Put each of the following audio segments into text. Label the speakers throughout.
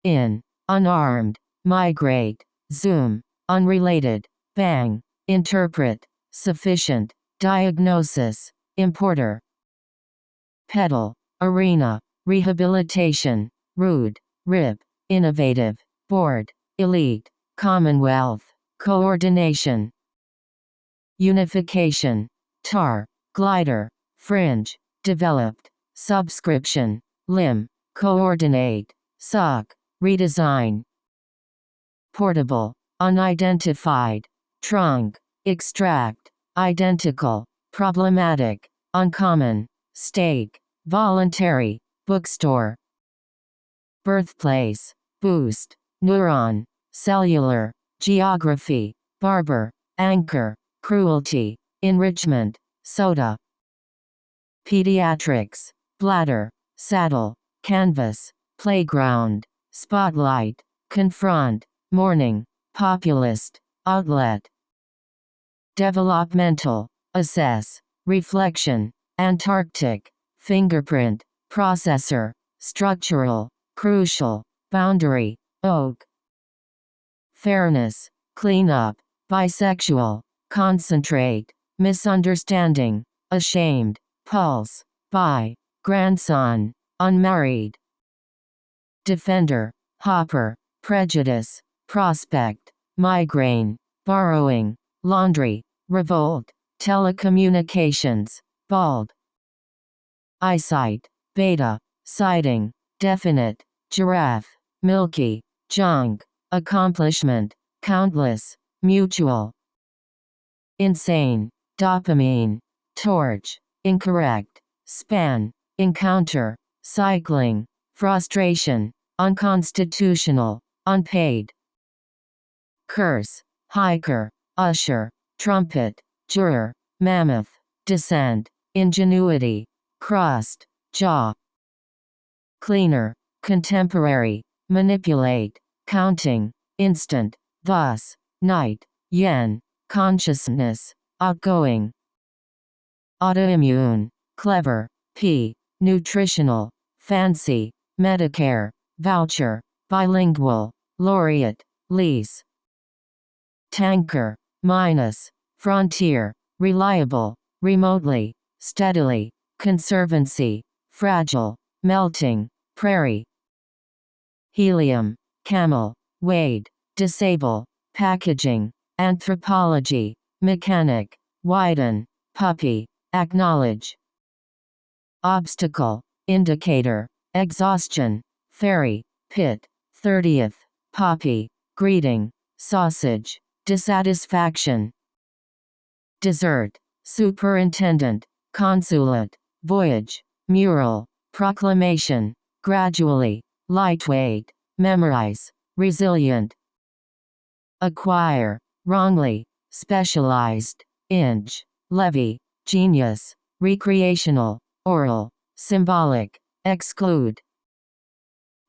Speaker 1: in, unarmed, migrate, zoom, unrelated, bang, interpret, sufficient, diagnosis, importer. Pedal, arena, rehabilitation, rude, rip, innovative, board, elite, commonwealth, coordination. Unification, tar, glider, fringe, developed, subscription, limb, coordinate, sock, redesign. Portable, unidentified, trunk, extract, identical, problematic, uncommon, stake, voluntary, bookstore. Birthplace, boost, neuron, cellular, geography, barber, anchor, cruelty, enrichment, soda. Pediatrics, bladder, saddle, canvas, playground, spotlight, confront, morning, populist, outlet. Developmental, assess, reflection, Antarctic, fingerprint, processor, structural, crucial, boundary, oak. Fairness, cleanup, bisexual, concentrate, misunderstanding, ashamed, pulse, by, grandson, unmarried. Defender, hopper, prejudice, prospect, migraine, borrowing, laundry, revolt, telecommunications, bald. Eyesight, beta, siding, definite, giraffe, milky, junk, accomplishment, countless, mutual. Insane, dopamine, torch, incorrect, span, encounter, cycling, frustration, unconstitutional, unpaid. Curse, hiker, usher, trumpet, juror, mammoth, descent, ingenuity, crust, jaw. Cleaner, contemporary, manipulate, counting, instant, thus, night, yen, consciousness, outgoing. Autoimmune, clever, p, nutritional, fancy, Medicare, voucher, bilingual, laureate, lease. Tanker, minus, frontier, reliable, remotely, steadily, conservancy, fragile, melting, prairie. Helium, camel, wade, disable, packaging, anthropology, mechanic, widen, puppy, acknowledge. Obstacle, indicator, exhaustion, ferry, pit, 30th, poppy, greeting, sausage, dissatisfaction. Dessert, superintendent, consulate, voyage, mural, proclamation, gradually, lightweight, memorize, resilient. Acquire, wrongly, specialized, inch, levy, genius, recreational, oral, symbolic, exclude.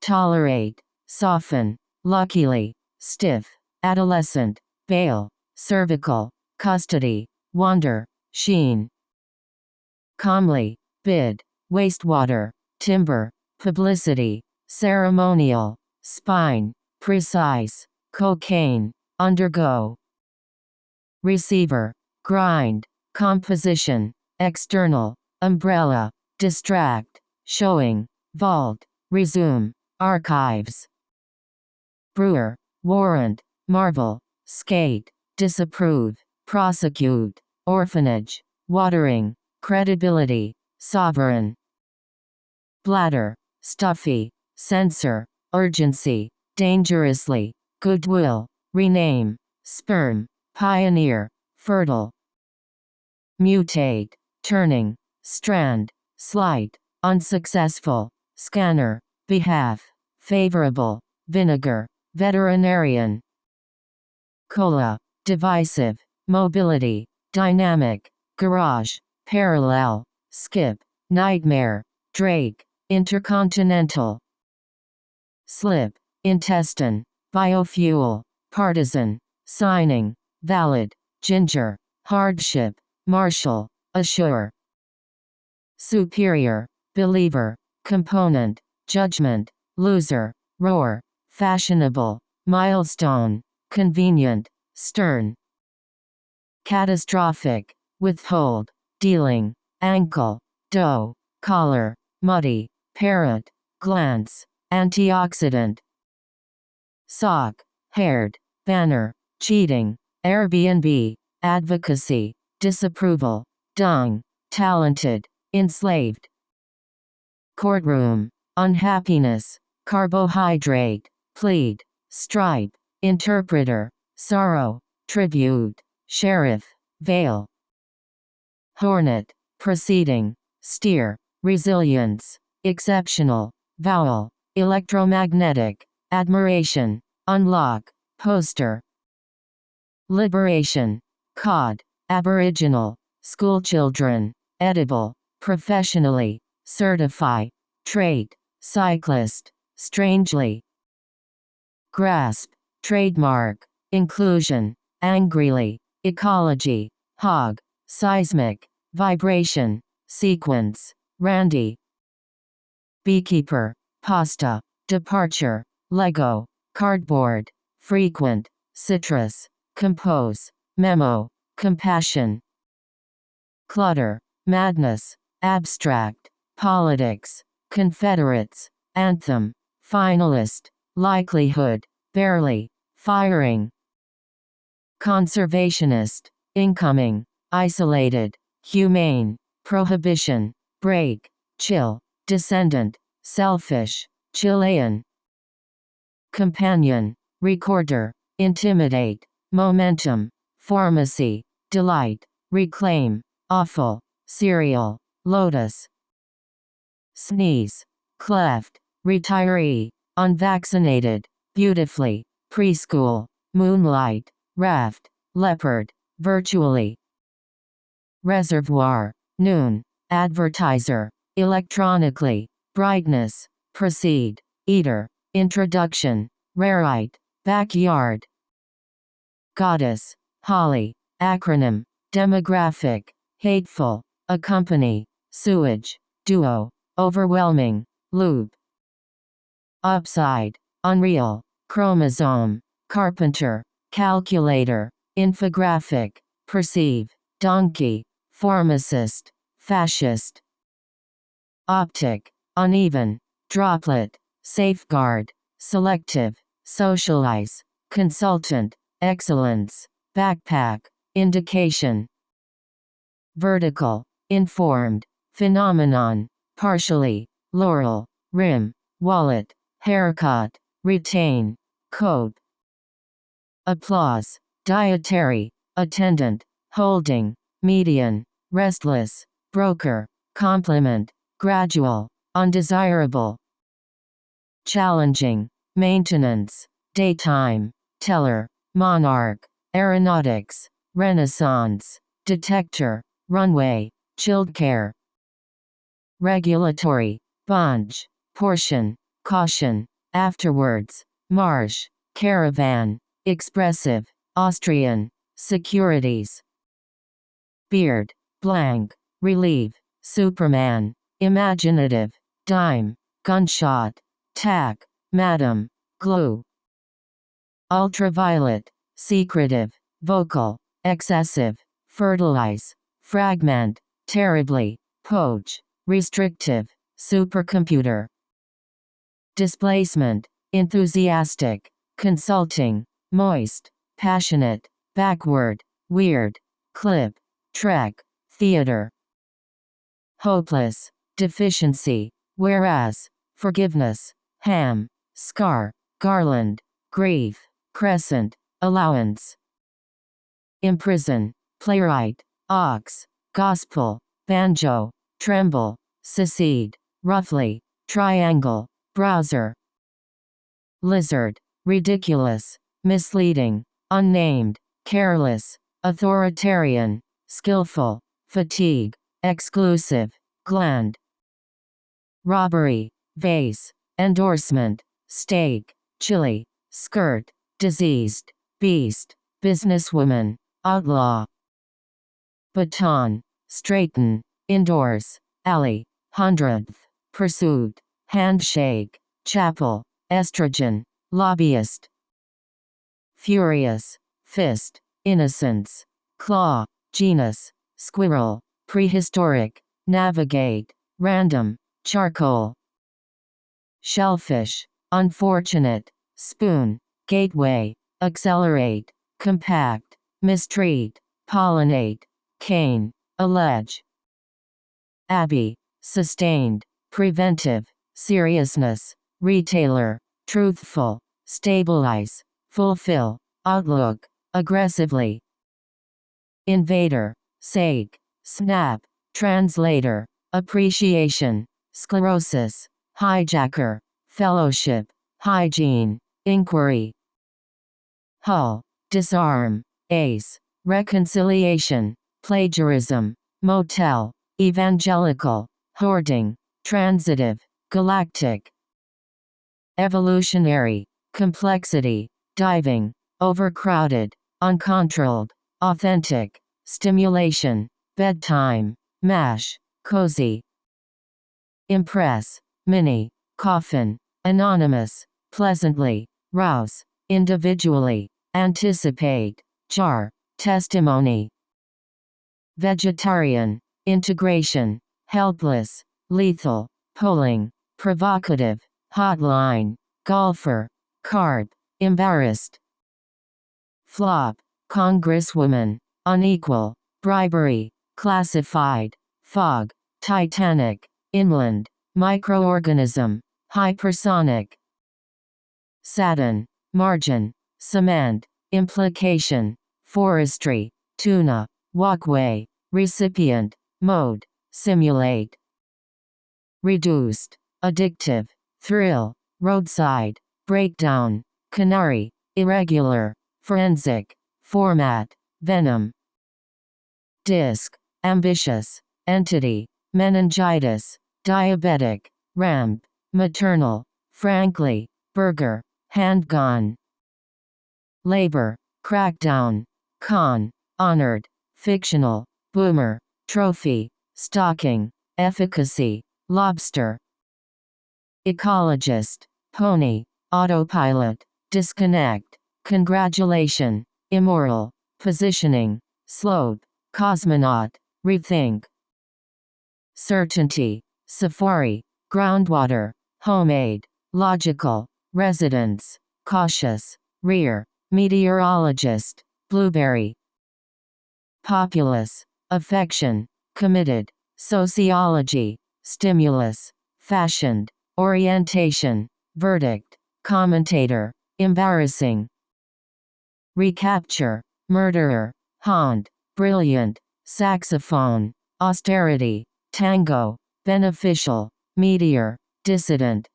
Speaker 1: Tolerate, soften, luckily, stiff, adolescent, bail, cervical, custody, wonder, sheen. Calmly, bid, wastewater, timber, publicity, ceremonial, spine, precise, cocaine, undergo. Receiver, grind, composition, external, umbrella, distract, showing, vault, resume, archives. Brewer, warrant, marvel, skate, disapprove, prosecute, orphanage, watering, credibility, sovereign. Bladder, stuffy, censor, urgency, dangerously, goodwill, rename, sperm, pioneer, fertile. Mutate, turning, strand, slight, unsuccessful, scanner, behalf, favorable, vinegar, veterinarian. Cola, divisive, mobility, dynamic, garage, parallel, skip, nightmare, drake, intercontinental. Slip, intestine, biofuel, partisan, signing, valid, ginger, hardship, marshal, assure. Superior, believer, component, judgment, loser, roar, fashionable, milestone, convenient, stern. Catastrophic, withhold, dealing, ankle, dough, collar, muddy, parrot, glance, antioxidant. Sock, haired, banner, cheating, Airbnb, advocacy, disapproval, dung, talented, enslaved. Courtroom, unhappiness, carbohydrate, plead, stripe, interpreter, sorrow, tribute, sheriff, veil. Hornet, proceeding, steer, resilience, exceptional, vowel, electromagnetic, admiration, unlock, poster. Liberation, cod, aboriginal, schoolchildren, edible, professionally, certify, trait, cyclist, strangely. Grasp, trademark, inclusion, angrily, ecology, hog, seismic, vibration, sequence, randy. Beekeeper, pasta, departure, Lego, cardboard, frequent, citrus, compose, memo, compassion. Clutter, madness, abstract, politics, Confederates, anthem, finalist, likelihood, barely, firing. Conservationist, incoming, isolated, humane, prohibition, break, chill, descendant, selfish, Chilean. Companion, recorder, intimidate, momentum, pharmacy, delight, reclaim, awful, cereal, lotus. Sneeze, cleft, retiree, unvaccinated, beautifully, preschool, moonlight, raft, leopard, virtually. Reservoir, noon, advertiser, electronically, brightness, proceed, eater, introduction, rarite, backyard. Goddess, holly, acronym, demographic, hateful, accompany, sewage, duo, overwhelming, loop. Upside, unreal, chromosome, carpenter, calculator, infographic, perceive, donkey, pharmacist, fascist. Optic, uneven, droplet, safeguard, selective, socialize, consultant, excellence, backpack, indication. Vertical, informed, phenomenon, partially, laurel, rim, wallet, haircut, retain, coat. Applause, dietary, attendant, holding, median, restless, broker, complement, gradual, undesirable. Challenging, maintenance, daytime, teller, monarch, aeronautics, renaissance, detector, runway, childcare. Regulatory, bunch, portion, caution, afterwards, marsh, caravan, expressive, Austrian, securities. Beard, blank, relieve, Superman, imaginative, dime, gunshot, tack, madam, glue. Ultraviolet, secretive, vocal, excessive, fertilize, fragment, terribly, poach, restrictive, supercomputer. Displacement, enthusiastic, consulting, moist, passionate, backward, weird, clip, trek, theater. Hopeless, deficiency, whereas, forgiveness, ham, scar, garland, grief, crescent, allowance. Imprison, playwright, ox, gospel, banjo, tremble, secede, roughly, triangle, browser. Lizard, ridiculous, misleading, unnamed, careless, authoritarian, skillful, fatigue, exclusive, gland. Robbery, vase, endorsement, stake, chili, skirt, diseased, beast, businesswoman, outlaw. Baton, straighten, indoors, alley, 100th, pursuit, handshake, chapel, estrogen, lobbyist. Furious, fist, innocence. Claw, genus, squirrel. Prehistoric, navigate, random, charcoal. Shellfish, unfortunate. Spoon, gateway, accelerate, compact, mistreat, pollinate. Cane, allege. Abbey, sustained, preventive, seriousness. Retailer, truthful, stabilize, fulfill, outlook, aggressively. Invader, sake, snap, translator, appreciation, sclerosis, hijacker, fellowship, hygiene, inquiry. Hull, disarm, ace, reconciliation, plagiarism, motel, evangelical, hoarding, transitive, galactic. Evolutionary, complexity, diving, overcrowded, uncontrolled, authentic, stimulation, bedtime, mash, cozy. Impress, mini, coffin, anonymous, pleasantly, rouse, individually, anticipate, jar, testimony. Vegetarian, integration, helpless, lethal, pulling, provocative, hotline, golfer, carp, embarrassed. Flop, congresswoman, unequal, bribery, classified, fog, titanic, inland, microorganism, hypersonic. Satin, margin, cement, implication, forestry, tuna, walkway, recipient, mode, simulate. Reduced, addictive, thrill, roadside, breakdown, canary, irregular, forensic, format, venom. Disc, ambitious, entity, meningitis, diabetic, ramp, maternal, frankly, burger, handgun. Labor, crackdown, con, honored, fictional, boomer, trophy, stocking, efficacy, lobster. Ecologist, pony, autopilot, disconnect, congratulation, immoral, positioning, slope, cosmonaut, rethink. Certainty, safari, groundwater, homemade, logical, residence, cautious, rear, meteorologist, blueberry. Populace, affection, committed, sociology, stimulus, fashioned, orientation, verdict, commentator, embarrassing. Recapture, murderer, haunt, brilliant, saxophone, austerity, tango, beneficial, meteor, dissident.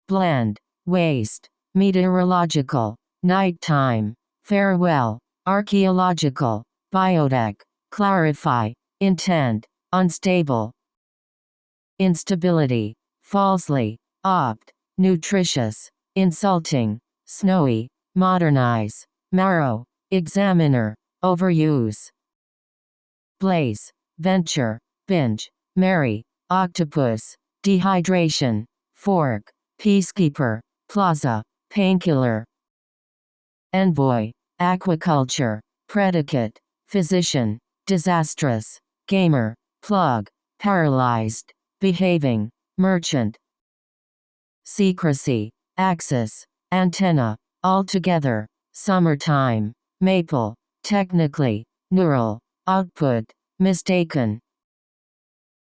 Speaker 1: Blend, waste, meteorological, nighttime, farewell, archaeological, biotech, clarify, intent, unstable. Instability, falsely, opt, nutritious, insulting, snowy, modernize, marrow, examiner, overuse. Blaze, venture, binge, marry, octopus, dehydration, fork, peacekeeper, plaza, painkiller. Envoy, aquaculture, predicate, physician, disastrous, gamer, plug, paralyzed, behaving, merchant. Secrecy, axis, antenna, altogether, summertime, maple, technically, neural, output, mistaken.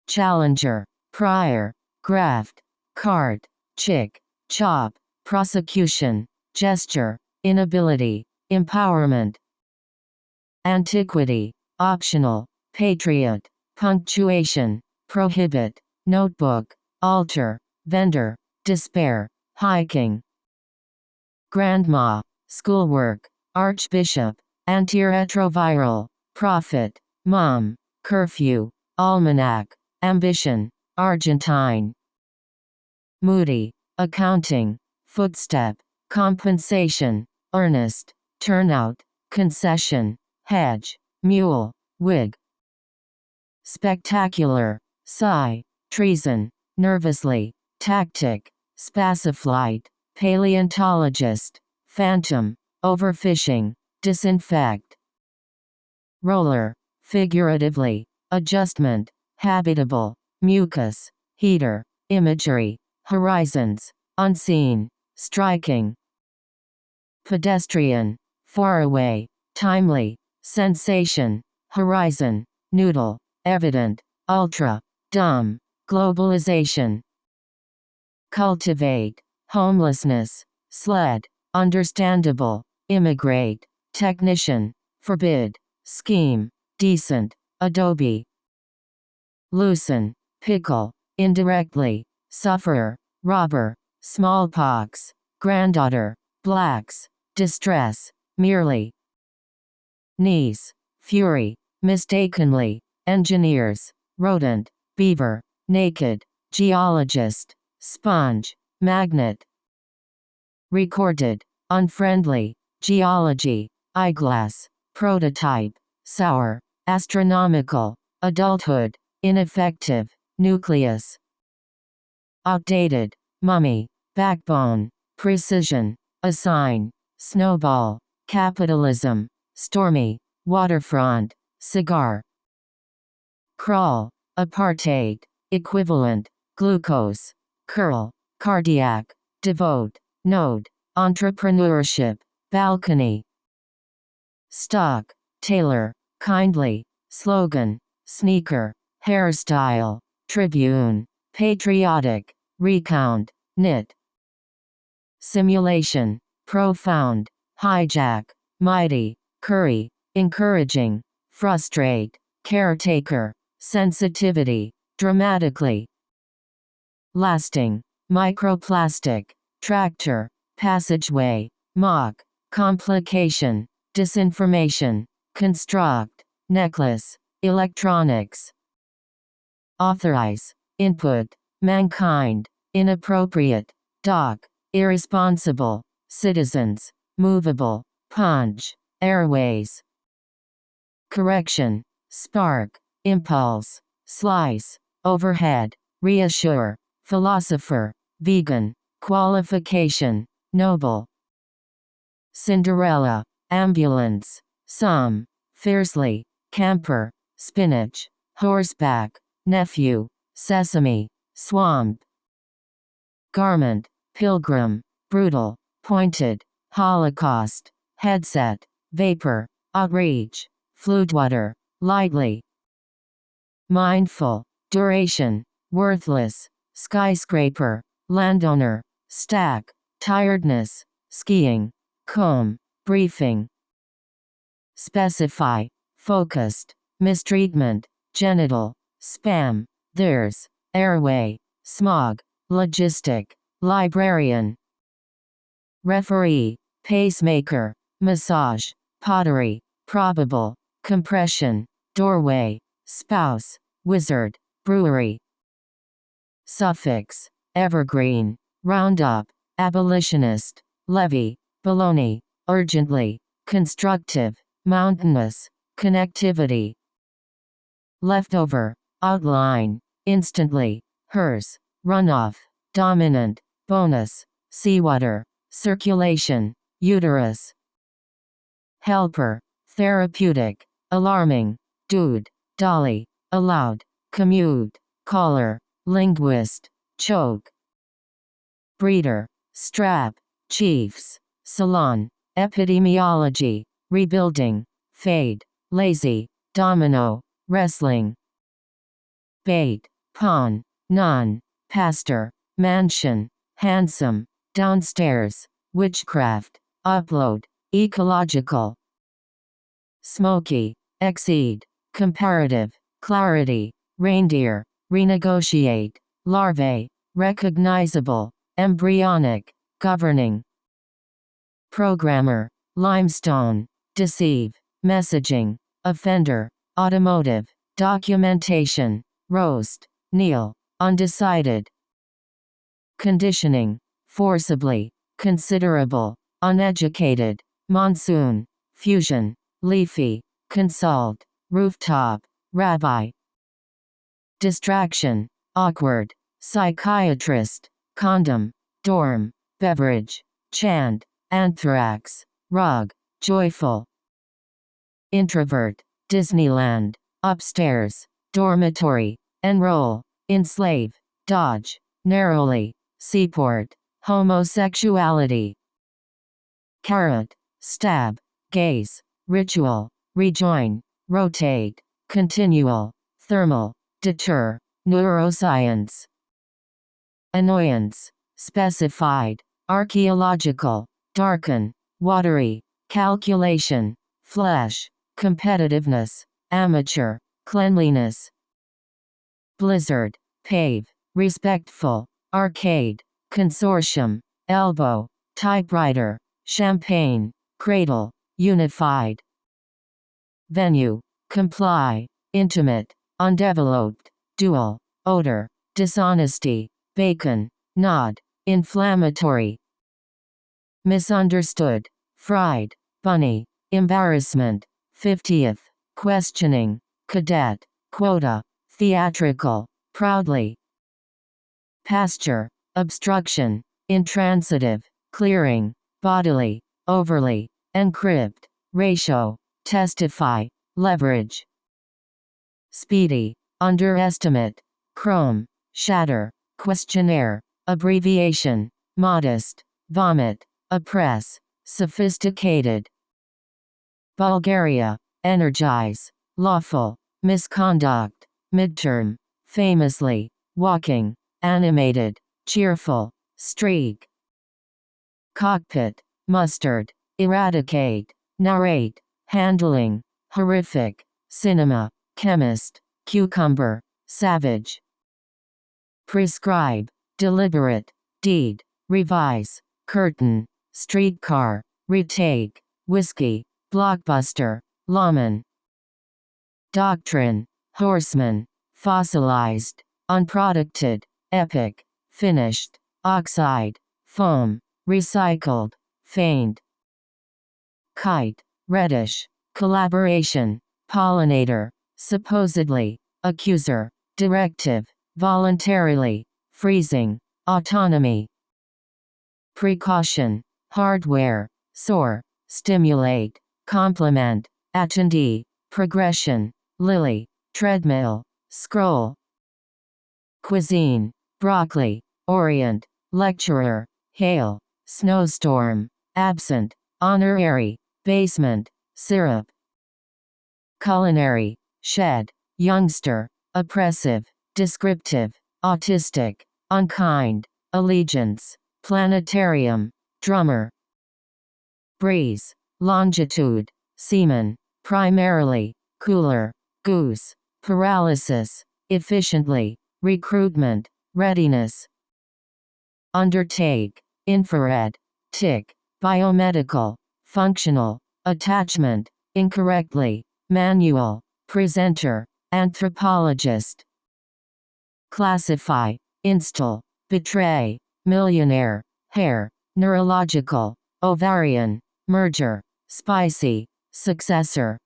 Speaker 1: Challenger, prior, graft, cart, chick, chop, prosecution, gesture, inability, empowerment. Antiquity, optional, patriot, punctuation, prohibit, notebook, altar, vendor, despair, hiking. Grandma, schoolwork, archbishop, antiretroviral, prophet, mom, curfew, almanac, ambition, Argentine. Moody, accounting, footstep, compensation, earnest, turnout, concession, hedge, mule, wig. Spectacular, sigh, treason, nervously, tactic, spacified, paleontologist, phantom, overfishing, disinfect. Roller, figuratively, adjustment, habitable, mucus, heater, imagery, horizons, unseen, striking. Pedestrian, far away, timely, sensation, horizon, noodle, evident, ultra, dumb, globalization. Cultivate, homelessness, sled, understandable, immigrate, technician, forbid, scheme, decent, adobe. Loosen, pickle, indirectly, sufferer, robber, smallpox, granddaughter, blacks, distress, merely. Niece, fury, mistakenly, engineers, rodent, beaver, naked, geologist, sponge, magnet. Recorded, unfriendly, geology, eyeglass, prototype, sour, astronomical, adulthood, ineffective, nucleus. Outdated, mummy, backbone, precision, assign, snowball, capitalism, stormy, waterfront, cigar. Crawl, apartheid, equivalent, glucose, curl, cardiac, devote, node, entrepreneurship, balcony. Stock, tailor, kindly, slogan, sneaker, hairstyle, tribune, patriotic, recount, knit. Simulation, profound, hijack, mighty, curry, encouraging, frustrate, caretaker, sensitivity, dramatically. Lasting, microplastic, tractor, passageway, mock, complication, disinformation, construct, necklace, electronics. Authorize, input, mankind, inappropriate, dock, irresponsible, citizens, movable, punch, airways. Correction, spark, impulse, slice, overhead, reassure, philosopher, vegan, qualification, noble. Cinderella, ambulance, some, fiercely, camper, spinach, horseback, nephew, sesame, swamp. Garment, pilgrim, brutal, pointed, holocaust, headset, vapor, outreach, flutewater, lightly. Mindful, duration, worthless, skyscraper, landowner, stack, tiredness, skiing, comb, briefing. Specify, focused, mistreatment, genital, spam, theirs, airway, smog, logistic, librarian. Referee, pacemaker, massage, pottery, probable, compression, doorway, spouse, wizard, brewery. Suffix, evergreen, roundup, abolitionist, levy, baloney, urgently, constructive, mountainous, connectivity. Leftover, outline, instantly, hers, runoff, dominant, bonus, seawater, circulation, uterus. Helper, therapeutic, alarming, dude, dolly, allowed, commute, caller, linguist, choke. Breeder, strap, chiefs, salon, epidemiology, rebuilding, fade, lazy, domino, wrestling. Bait, pawn, nun, pastor, mansion, handsome, downstairs, witchcraft, upload, ecological. Smoky, exceed, comparative, clarity, reindeer, renegotiate, larvae, recognizable, embryonic, governing. Programmer, limestone, deceive, messaging, offender, automotive, documentation, roast, kneel, undecided. Conditioning, forcibly, considerable, uneducated, monsoon, fusion, leafy, consult, rooftop, rabbi. Distraction, awkward, psychiatrist, condom, dorm, beverage, chant, anthrax, rug, joyful. Introvert, Disneyland, upstairs, dormitory, enroll, enslave, dodge, narrowly, seaport, homosexuality. Carrot, stab, gaze, ritual, rejoin, rotate, continual, thermal, deter, neuroscience. Annoyance, specified, archaeological, darken, watery, calculation, flesh, competitiveness, amateur, cleanliness. Blizzard, pave, respectful, arcade, consortium, elbow, typewriter, champagne, cradle, unified. Venue, comply, intimate, undeveloped, dual, odor, dishonesty, bacon, nod, inflammatory. Misunderstood, fried, bunny, embarrassment, 50th, questioning, cadet, quota, theatrical, proudly. Pasture, obstruction, intransitive, clearing, bodily, overly, encrypt, ratio, testify, leverage. Speedy, underestimate, chrome, shatter, questionnaire, abbreviation, modest, vomit, oppress, sophisticated. Bulgaria, energize, lawful, misconduct, midterm, famously, walking, animated, cheerful, streak. Cockpit, mustard, eradicate, narrate, handling, horrific, cinema, chemist, cucumber, savage. Prescribe, deliberate, deed, revise, curtain, streetcar, retake, whiskey, blockbuster, lawman. Doctrine, horseman, fossilized, unproducted, epic, finished, oxide, foam, recycled, feigned. Kite, reddish, collaboration, pollinator, supposedly, accuser, directive, voluntarily, freezing, autonomy. Precaution, hardware, soar, stimulate, complement, attendee, progression, lily, treadmill, scroll. Cuisine, broccoli, orient, lecturer, hail, snowstorm, absent, honorary, basement, syrup. Culinary, shed, youngster, oppressive, descriptive, autistic, unkind, allegiance, planetarium, drummer. Breeze, longitude, seaman, primarily, cooler, goose, paralysis, efficiently, recruitment, readiness. Undertake, infrared, tick, biomedical, functional, attachment, incorrectly, manual, presenter, anthropologist. Classify, install, betray, millionaire, hair, neurological, ovarian, merger, spicy, successor.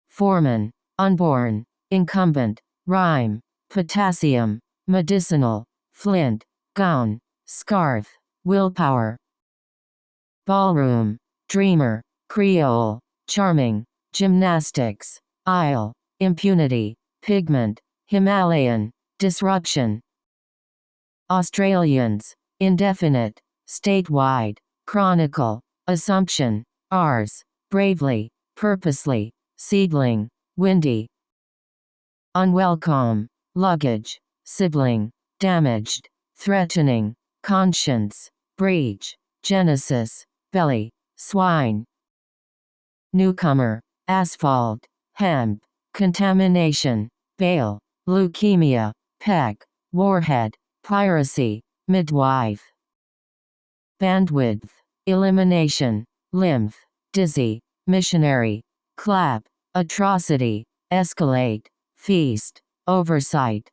Speaker 1: Foreman, unborn, incumbent, rhyme, potassium, medicinal, flint, gown, scarf, willpower. Ballroom, dreamer, Creole, charming, gymnastics, aisle, impunity, pigment, Himalayan, disruption. Australians, indefinite, statewide, chronicle, assumption, ours, bravely, purposely, seedling, windy. Unwelcome, luggage, sibling, damaged, threatening, conscience, breach, genesis, belly, swine. Newcomer, asphalt, hemp, contamination, bale, leukemia, peck, warhead, piracy, midwife. Bandwidth, elimination, lymph, dizzy, missionary, clap, atrocity, escalate, feast, oversight.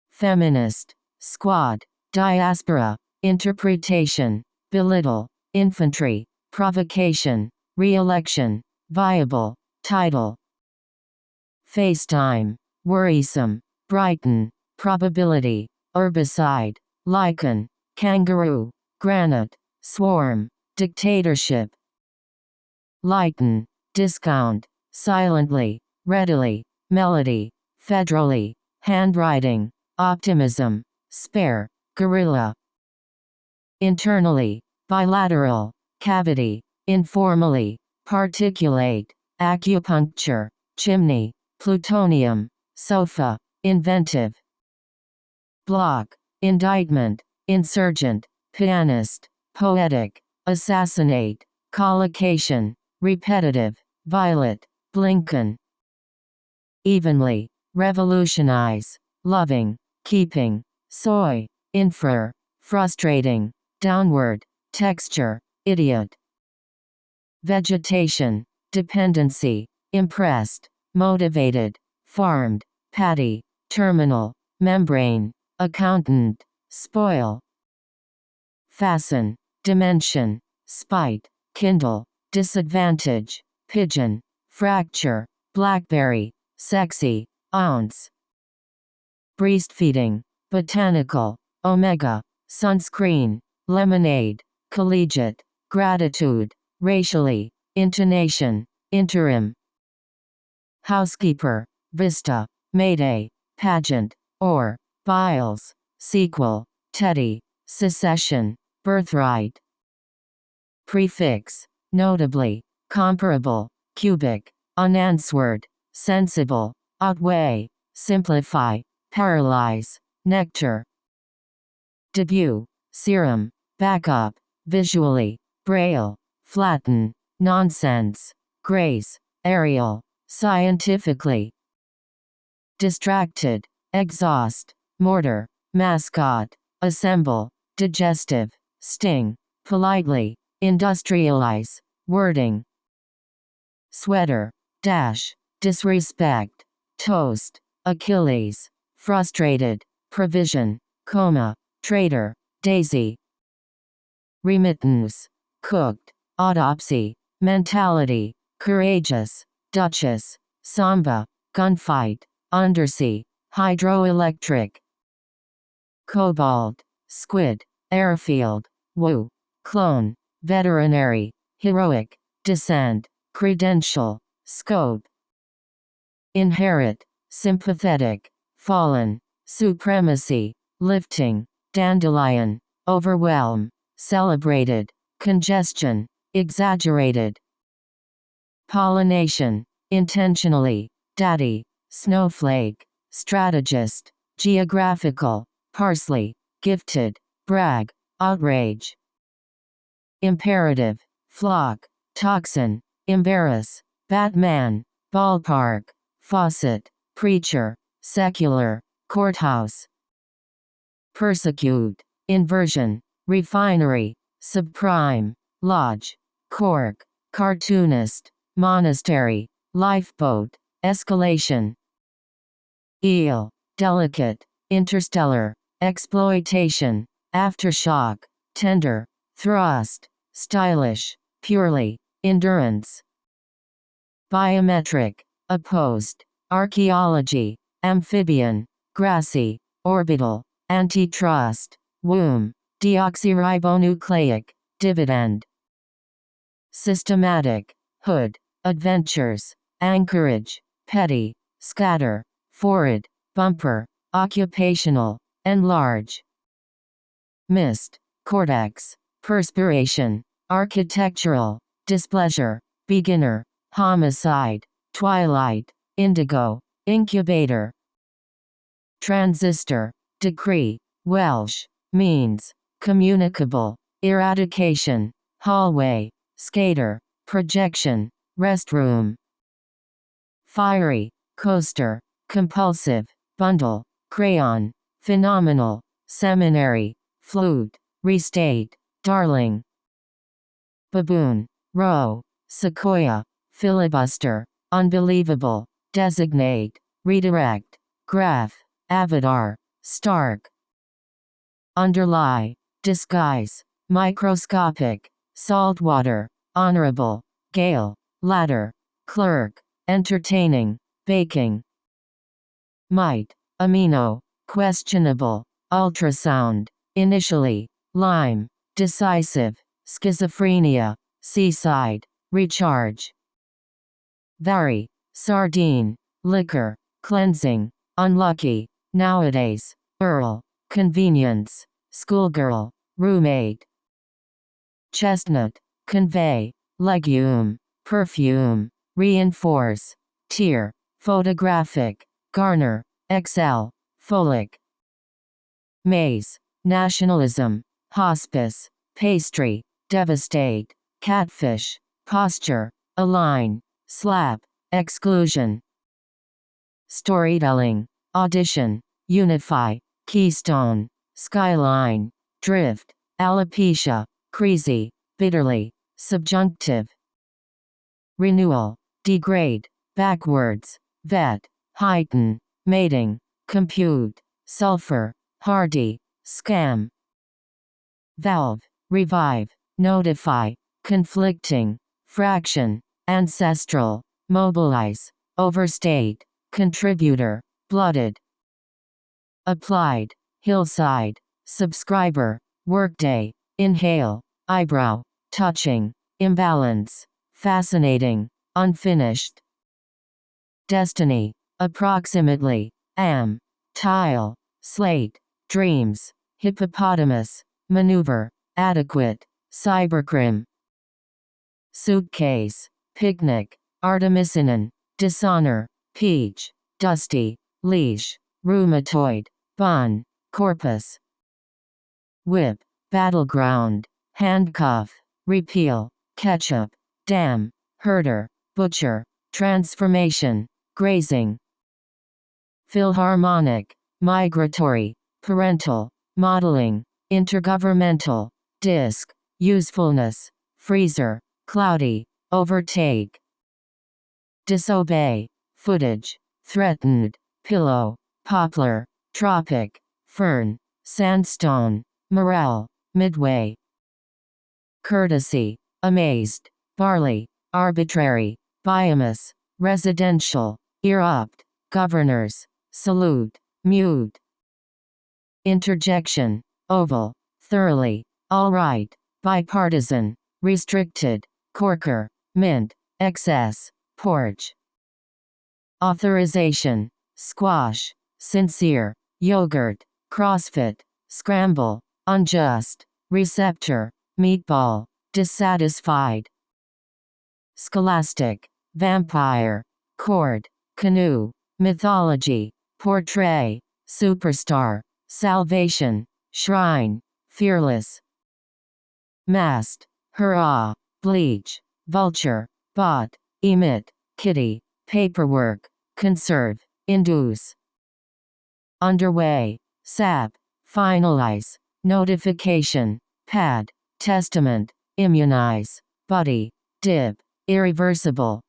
Speaker 1: Feminist, squad, diaspora, interpretation, belittle, infantry, provocation, re-election, viable, title. FaceTime, worrisome, brighten, probability, herbicide, lichen, kangaroo, granite, swarm, dictatorship. Lighten, discount, silently, readily, melody, federally, handwriting, optimism, spare, guerrilla. Internally, bilateral, cavity, informally, particulate, acupuncture, chimney, plutonium, sofa, inventive. Block, indictment, insurgent, pianist, poetic, assassinate, collocation, repetitive, violet, Blinken. Evenly, revolutionize, loving, keeping, soy, infer, frustrating, downward, texture, idiot. Vegetation, dependency, impressed, motivated, farmed, patty, terminal, membrane, accountant, spoil. Fasten, dimension, spite, kindle, disadvantage, pigeon, fracture, blackberry, sexy, ounce. Breastfeeding, botanical, omega, sunscreen, lemonade, collegiate, gratitude, racially, intonation, interim. Housekeeper, vista, mayday, pageant, or, biles, sequel, teddy, secession, birthright. Prefix, notably, comparable, cubic, unanswered, sensible, outweigh, simplify, paralyze, nectar. Debut, serum, backup, visually, braille, flatten, nonsense, grace, aerial, scientifically. Distracted, exhaust, mortar, mascot, assemble, digestive, sting, politely, industrialize, wording. Sweater, dash, disrespect, toast, Achilles, frustrated, provision, coma, traitor, daisy. Remittance, cooked, autopsy, mentality, courageous, duchess, samba, gunfight, undersea, hydroelectric. Cobalt, squid, airfield, woo, clone, veterinary, heroic, descent, credential, scope. Inherit, sympathetic, fallen, supremacy, lifting, dandelion, overwhelm, celebrated, congestion, exaggerated. Pollination, intentionally, daddy, snowflake, strategist, geographical, parsley, gifted, brag, outrage. Imperative, flock, toxin, embarrass, Batman, ballpark, faucet, preacher, secular, courthouse. Persecute, inversion, refinery, subprime, lodge, cork, cartoonist, monastery, lifeboat, escalation. Eel, delicate, interstellar, exploitation, aftershock, tender, thrust, stylish, purely, endurance. Biometric, opposed, archaeology, amphibian, grassy, orbital, antitrust, womb, deoxyribonucleic, dividend. Systematic, hood, adventures, anchorage, petty, scatter, forward, bumper, occupational, enlarge. Mist, cortex, perspiration, architectural, displeasure, beginner, homicide, twilight, indigo, incubator. Transistor, decree, Welsh, means, communicable, eradication, hallway, skater, projection, restroom. Fiery, coaster, compulsive, bundle, crayon, phenomenal, seminary, flute, restate, darling. Baboon, row, sequoia, filibuster, unbelievable, designate, redirect, graph, avatar, stark. Underlie, disguise, microscopic, saltwater, honorable, gale, ladder, clerk, entertaining, baking. Might, amino, questionable, ultrasound, initially, lime, decisive, schizophrenia, seaside, recharge. Vary, sardine, liquor, cleansing, unlucky, nowadays, earl, convenience, schoolgirl, roommate. Chestnut, convey, legume, perfume, reinforce, tier, photographic, garner, excel, folic. Maize, nationalism, hospice, pastry, devastate, catfish, posture, align, slap, exclusion. Storytelling, audition, unify, keystone, skyline, drift, alopecia, crazy, bitterly, subjunctive. Renewal, degrade, backwards, vet, heighten, mating, compute, sulfur, hardy, scam. Valve, revive, notify, conflicting, fraction, ancestral, mobilize, overstate, contributor, blooded. Applied, hillside, subscriber, workday, inhale, eyebrow, touching, imbalance, fascinating, unfinished. Destiny, approximately, am, tile, slate, dreams, hippopotamus, maneuver, adequate, cybercrime. Suitcase, picnic, artemisinin, dishonor, peach, dusty, leash, rheumatoid, bun, corpus. Whip, battleground, handcuff, repeal, ketchup, dam, herder, butcher, transformation, grazing. Philharmonic, migratory, parental, modeling, intergovernmental, disc, usefulness, freezer, cloudy, overtake. Disobey, footage, threatened, pillow, poplar, tropic, fern, sandstone, morale, midway. Courtesy, amazed, barley, arbitrary, biomass, residential, erupt, governors, salute, mute. Interjection, oval, thoroughly, all right, bipartisan, restricted, corker, mint, excess, porch. Authorization, squash, sincere, yogurt, CrossFit, scramble, unjust, receptor, meatball, dissatisfied. Scholastic, vampire, cord, canoe, mythology, portray, superstar, salvation, shrine, fearless. Mast, hurrah, bleach, vulture, bot, emit, kitty, paperwork, conserve, induce. Underway, sap, finalize, notification, pad, testament, immunize, buddy, dip, irreversible.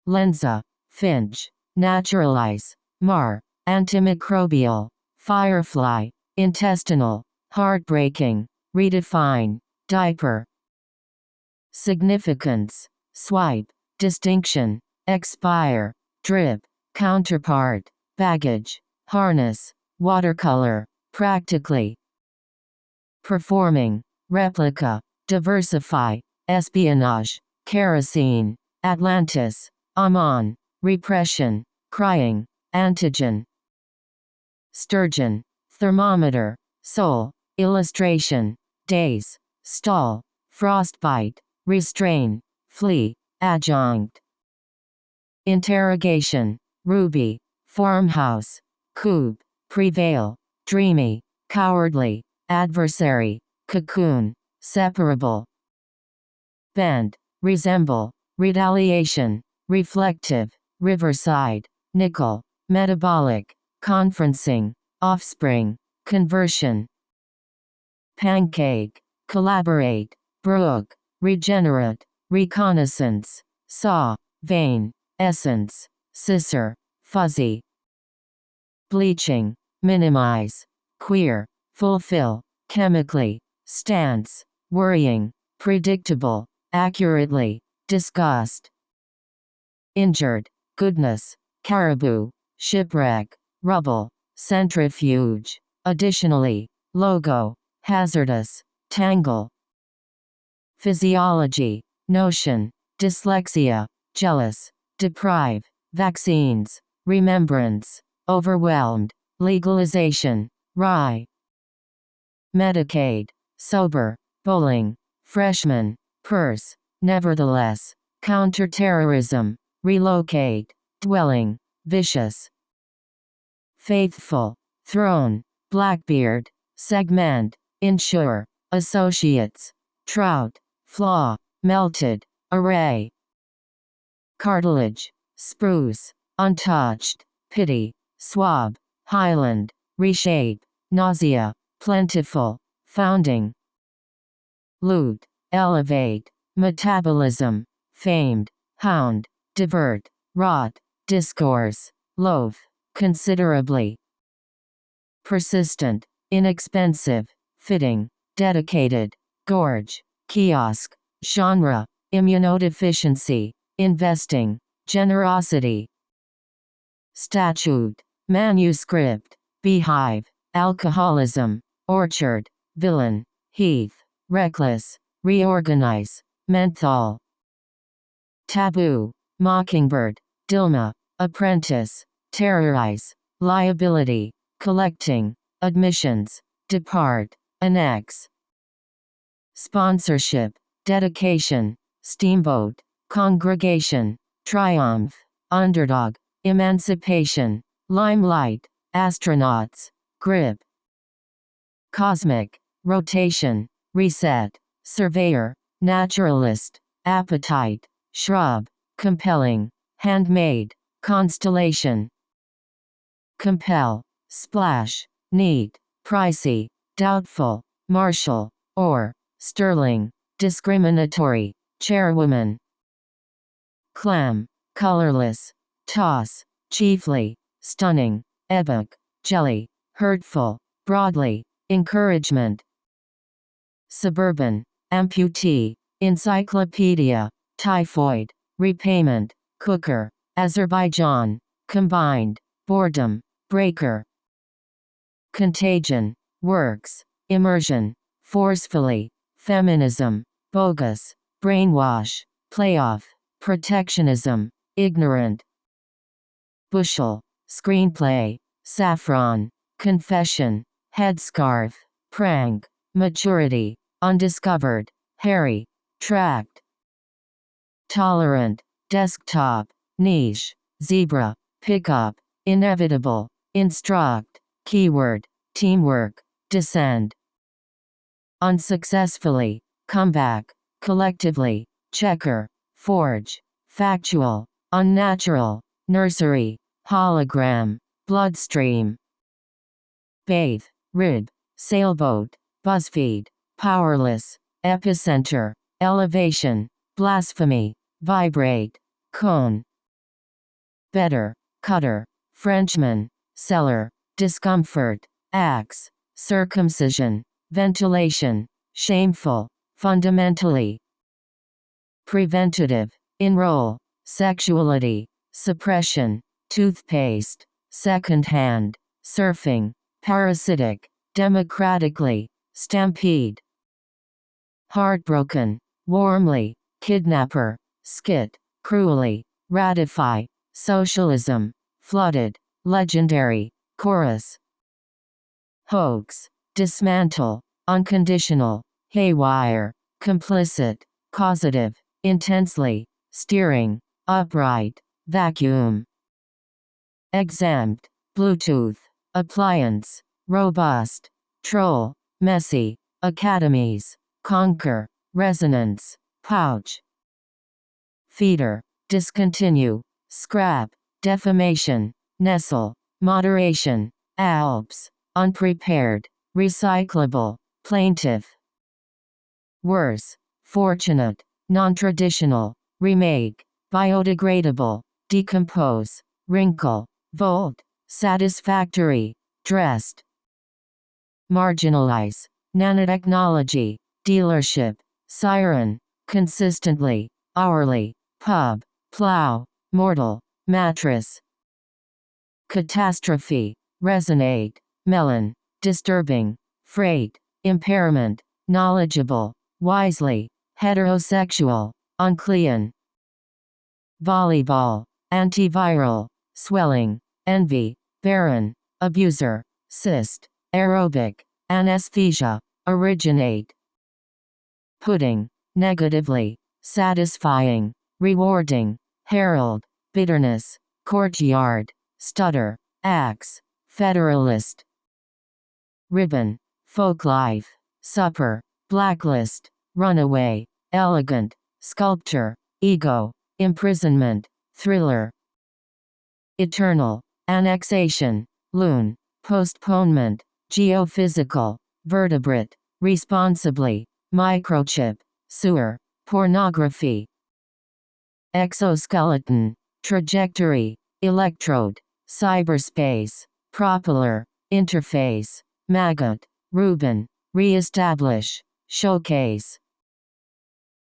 Speaker 1: Lenza, finch, naturalize, mar, antimicrobial, firefly, intestinal, heartbreaking, redefine, diaper. Significance, swipe, distinction, expire, drip, counterpart, baggage, harness, watercolor, practically. Performing, replica, diversify, espionage, kerosene, Atlantis, Amman, repression, crying, antigen. Sturgeon, thermometer, soul, illustration, days, stall, frostbite, restrain, flee, adjunct. Interrogation, ruby, farmhouse, coop, prevail, dreamy, cowardly, adversary, cocoon, separable. Bend, resemble, retaliation, reflective, riverside, nickel, metabolic, conferencing, offspring, conversion. Pancake, collaborate, brook, regenerate, reconnaissance, saw, vein, essence, scissor, fuzzy. Bleaching, minimize, queer, fulfill, chemically, stance, worrying, predictable, accurately, disgust. Injured, goodness, caribou, shipwreck, rubble, centrifuge. Additionally, logo, hazardous, tangle. Physiology, notion, dyslexia, jealous, deprive, vaccines, remembrance, overwhelmed, legalization, rye. Medicaid, sober, bowling, freshman, purse, nevertheless, counterterrorism, relocate, dwelling, vicious. Faithful, throne, Blackbeard, segment, insure, associates, trout, flaw, melted, array. Cartilage, spruce, untouched, pity, swab, highland, reshape, nausea, plentiful, founding. Loot, elevate, metabolism, famed, hound, divert, rot, discourse, loaf, considerably. Persistent, inexpensive, fitting, dedicated, gorge, kiosk, genre, immunodeficiency, investing, generosity. Statute, manuscript, beehive, alcoholism, orchard, villain, heath, reckless, reorganize, menthol. Taboo, mockingbird, Dilma, apprentice, terrorize, liability, collecting, admissions, depart, annex. Sponsorship, dedication, steamboat, congregation, triumph, underdog, emancipation, limelight, astronauts, grip. Cosmic, rotation, reset, surveyor, naturalist, appetite, shrub, compelling, handmade, constellation. Compel, splash, neat, pricey, doubtful, martial, or, sterling, discriminatory, chairwoman. Clam, colorless, toss, chiefly, stunning, epoch, jelly, hurtful, broadly, encouragement. Suburban, amputee, encyclopedia, typhoid, repayment, cooker, Azerbaijan, combined, boredom, breaker. Contagion, works, immersion, forcefully, feminism, bogus, brainwash, playoff, protectionism, ignorant. Bushel, screenplay, saffron, confession, headscarf, prank, maturity, undiscovered, hairy, tract. Tolerant, desktop, niche, zebra, pickup, inevitable, instruct, keyword, teamwork, descend. Unsuccessfully, comeback, collectively, checker, forge, factual, unnatural, nursery, hologram, bloodstream. Bathe, rib, sailboat, BuzzFeed, powerless, epicenter, elevation, blasphemy, vibrate, cone. Better, cutter, Frenchman, cellar, discomfort, axe, circumcision, ventilation, shameful, fundamentally. Preventative, enroll, sexuality, suppression, toothpaste, second-hand, surfing, parasitic, democratically, stampede. Heartbroken, warmly, kidnapper, skit, cruelly, ratify, socialism, flooded, legendary, chorus. Hoax, dismantle, unconditional, haywire, complicit, causative, intensely, steering, upright, vacuum. Exempt, Bluetooth, appliance, robust, troll, messy, academies, conquer, resonance, pouch. Feeder, discontinue, scrap, defamation, nestle, moderation, Alps, unprepared, recyclable, plaintiff. Worse, fortunate, non-traditional, remake, biodegradable, decompose, wrinkle, volt, satisfactory, dressed. Marginalize, nanotechnology, dealership, siren, consistently, hourly, pub, plow, mortal, mattress. Catastrophe, resonate, melon, disturbing, freight, impairment, knowledgeable, wisely, heterosexual, unclean. Volleyball, antiviral, swelling, envy, barren, abuser, cyst, aerobic, anesthesia, originate. Pudding, negatively, satisfying, rewarding, herald, bitterness, courtyard, stutter, axe, federalist. Ribbon, folklife, supper, blacklist, runaway, elegant, sculpture, ego, imprisonment, thriller. Eternal, annexation, loon, postponement, geophysical, vertebrate, responsibly, microchip, sewer, pornography. Exoskeleton, trajectory, electrode, cyberspace, propeller, interface, maggot, Reuben, reestablish, showcase.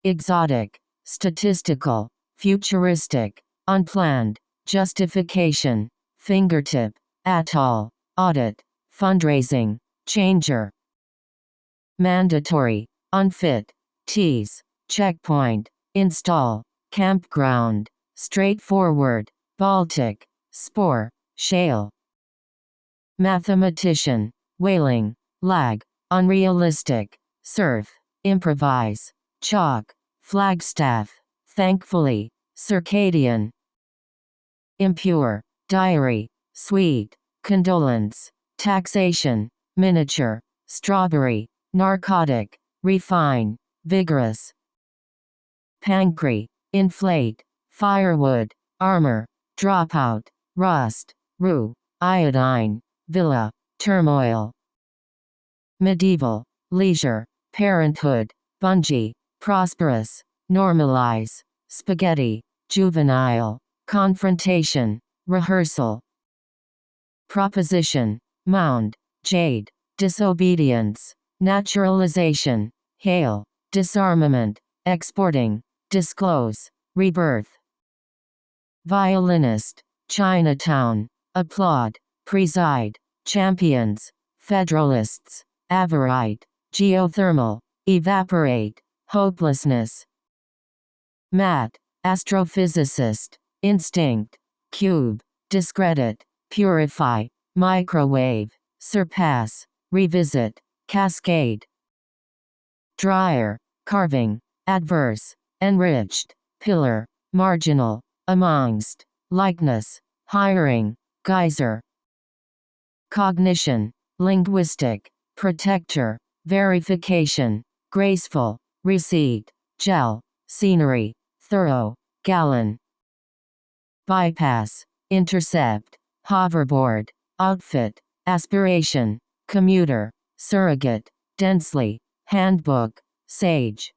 Speaker 1: Exotic, statistical, futuristic, unplanned, justification, fingertip, atoll, audit, fundraising, changer. Mandatory, unfit, tease, checkpoint, install, campground, straightforward, Baltic, spore, shale. Mathematician, wailing, lag, unrealistic, surf, improvise, chalk, flagstaff, thankfully, circadian. Impure, diary, sweet, condolence, taxation, miniature, strawberry, narcotic, refine, vigorous. Pancre, inflate, firewood, armor, dropout, rust, rue, iodine, villa, turmoil. Medieval, leisure, parenthood, bungee, prosperous, normalize, spaghetti, juvenile, confrontation, rehearsal. Proposition, mound, jade, disobedience, naturalization, hail, disarmament, exporting, disclose, rebirth. Violinist, Chinatown, applaud, preside, champions, federalists, averite, geothermal, evaporate, hopelessness. Mat, astrophysicist, instinct, cube, discredit, purify, microwave, surpass, revisit, cascade. Dryer, carving, adverse, enriched, pillar, marginal, amongst, likeness, hiring, geyser. Cognition, linguistic, protector, verification, graceful, receipt, gel, scenery, thorough, gallon. Bypass, intercept, hoverboard, outfit, aspiration, commuter, surrogate, densely, handbook, sage.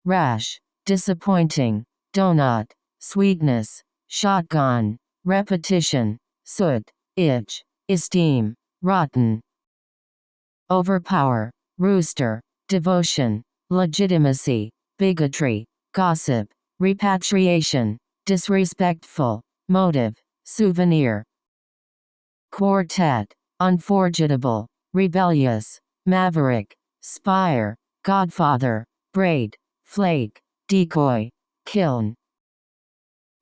Speaker 1: Rash, disappointing, donut, sweetness, shotgun, repetition, soot, itch, esteem, rotten. Overpower, rooster, devotion, legitimacy, bigotry, gossip, repatriation, disrespectful, motive, souvenir. Quartet, unforgettable, rebellious, maverick, spire, godfather, braid, flake, decoy, kiln.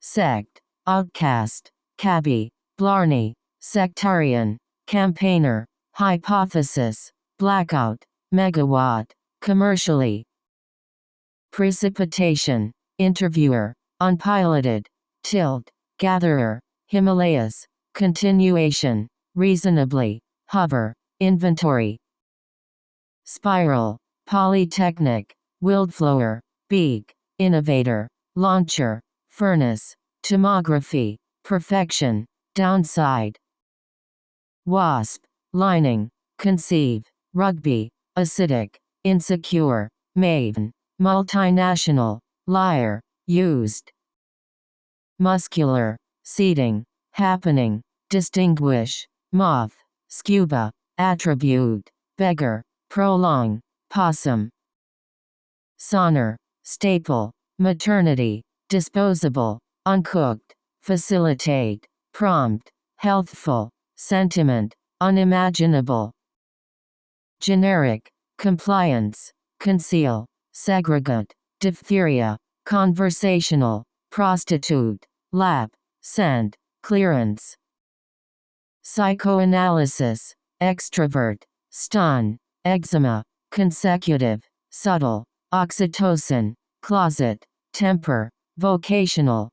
Speaker 1: Sect, outcast, cabbie, blarney, sectarian, campaigner, hypothesis, blackout, megawatt, commercially. Precipitation, interviewer, unpiloted, tilt, gatherer, Himalayas, continuation, reasonably, hover, inventory. Spiral, polytechnic, wildflower, beak, innovator, launcher, furnace, tomography, perfection, downside. Wasp, lining, conceive, rugby, acidic, insecure, maven, multinational, liar, used. Muscular, seating, happening, distinguish, moth, scuba, attribute, beggar, prolong, possum. Sonner, staple, maternity, disposable, uncooked, facilitate, prompt, healthful, sentiment, unimaginable. generic, compliance, conceal, segregate, diphtheria, conversational, prostitute, lap, send, clearance. Psychoanalysis, extrovert, stun, eczema, consecutive, subtle, oxytocin, closet, temper, vocational.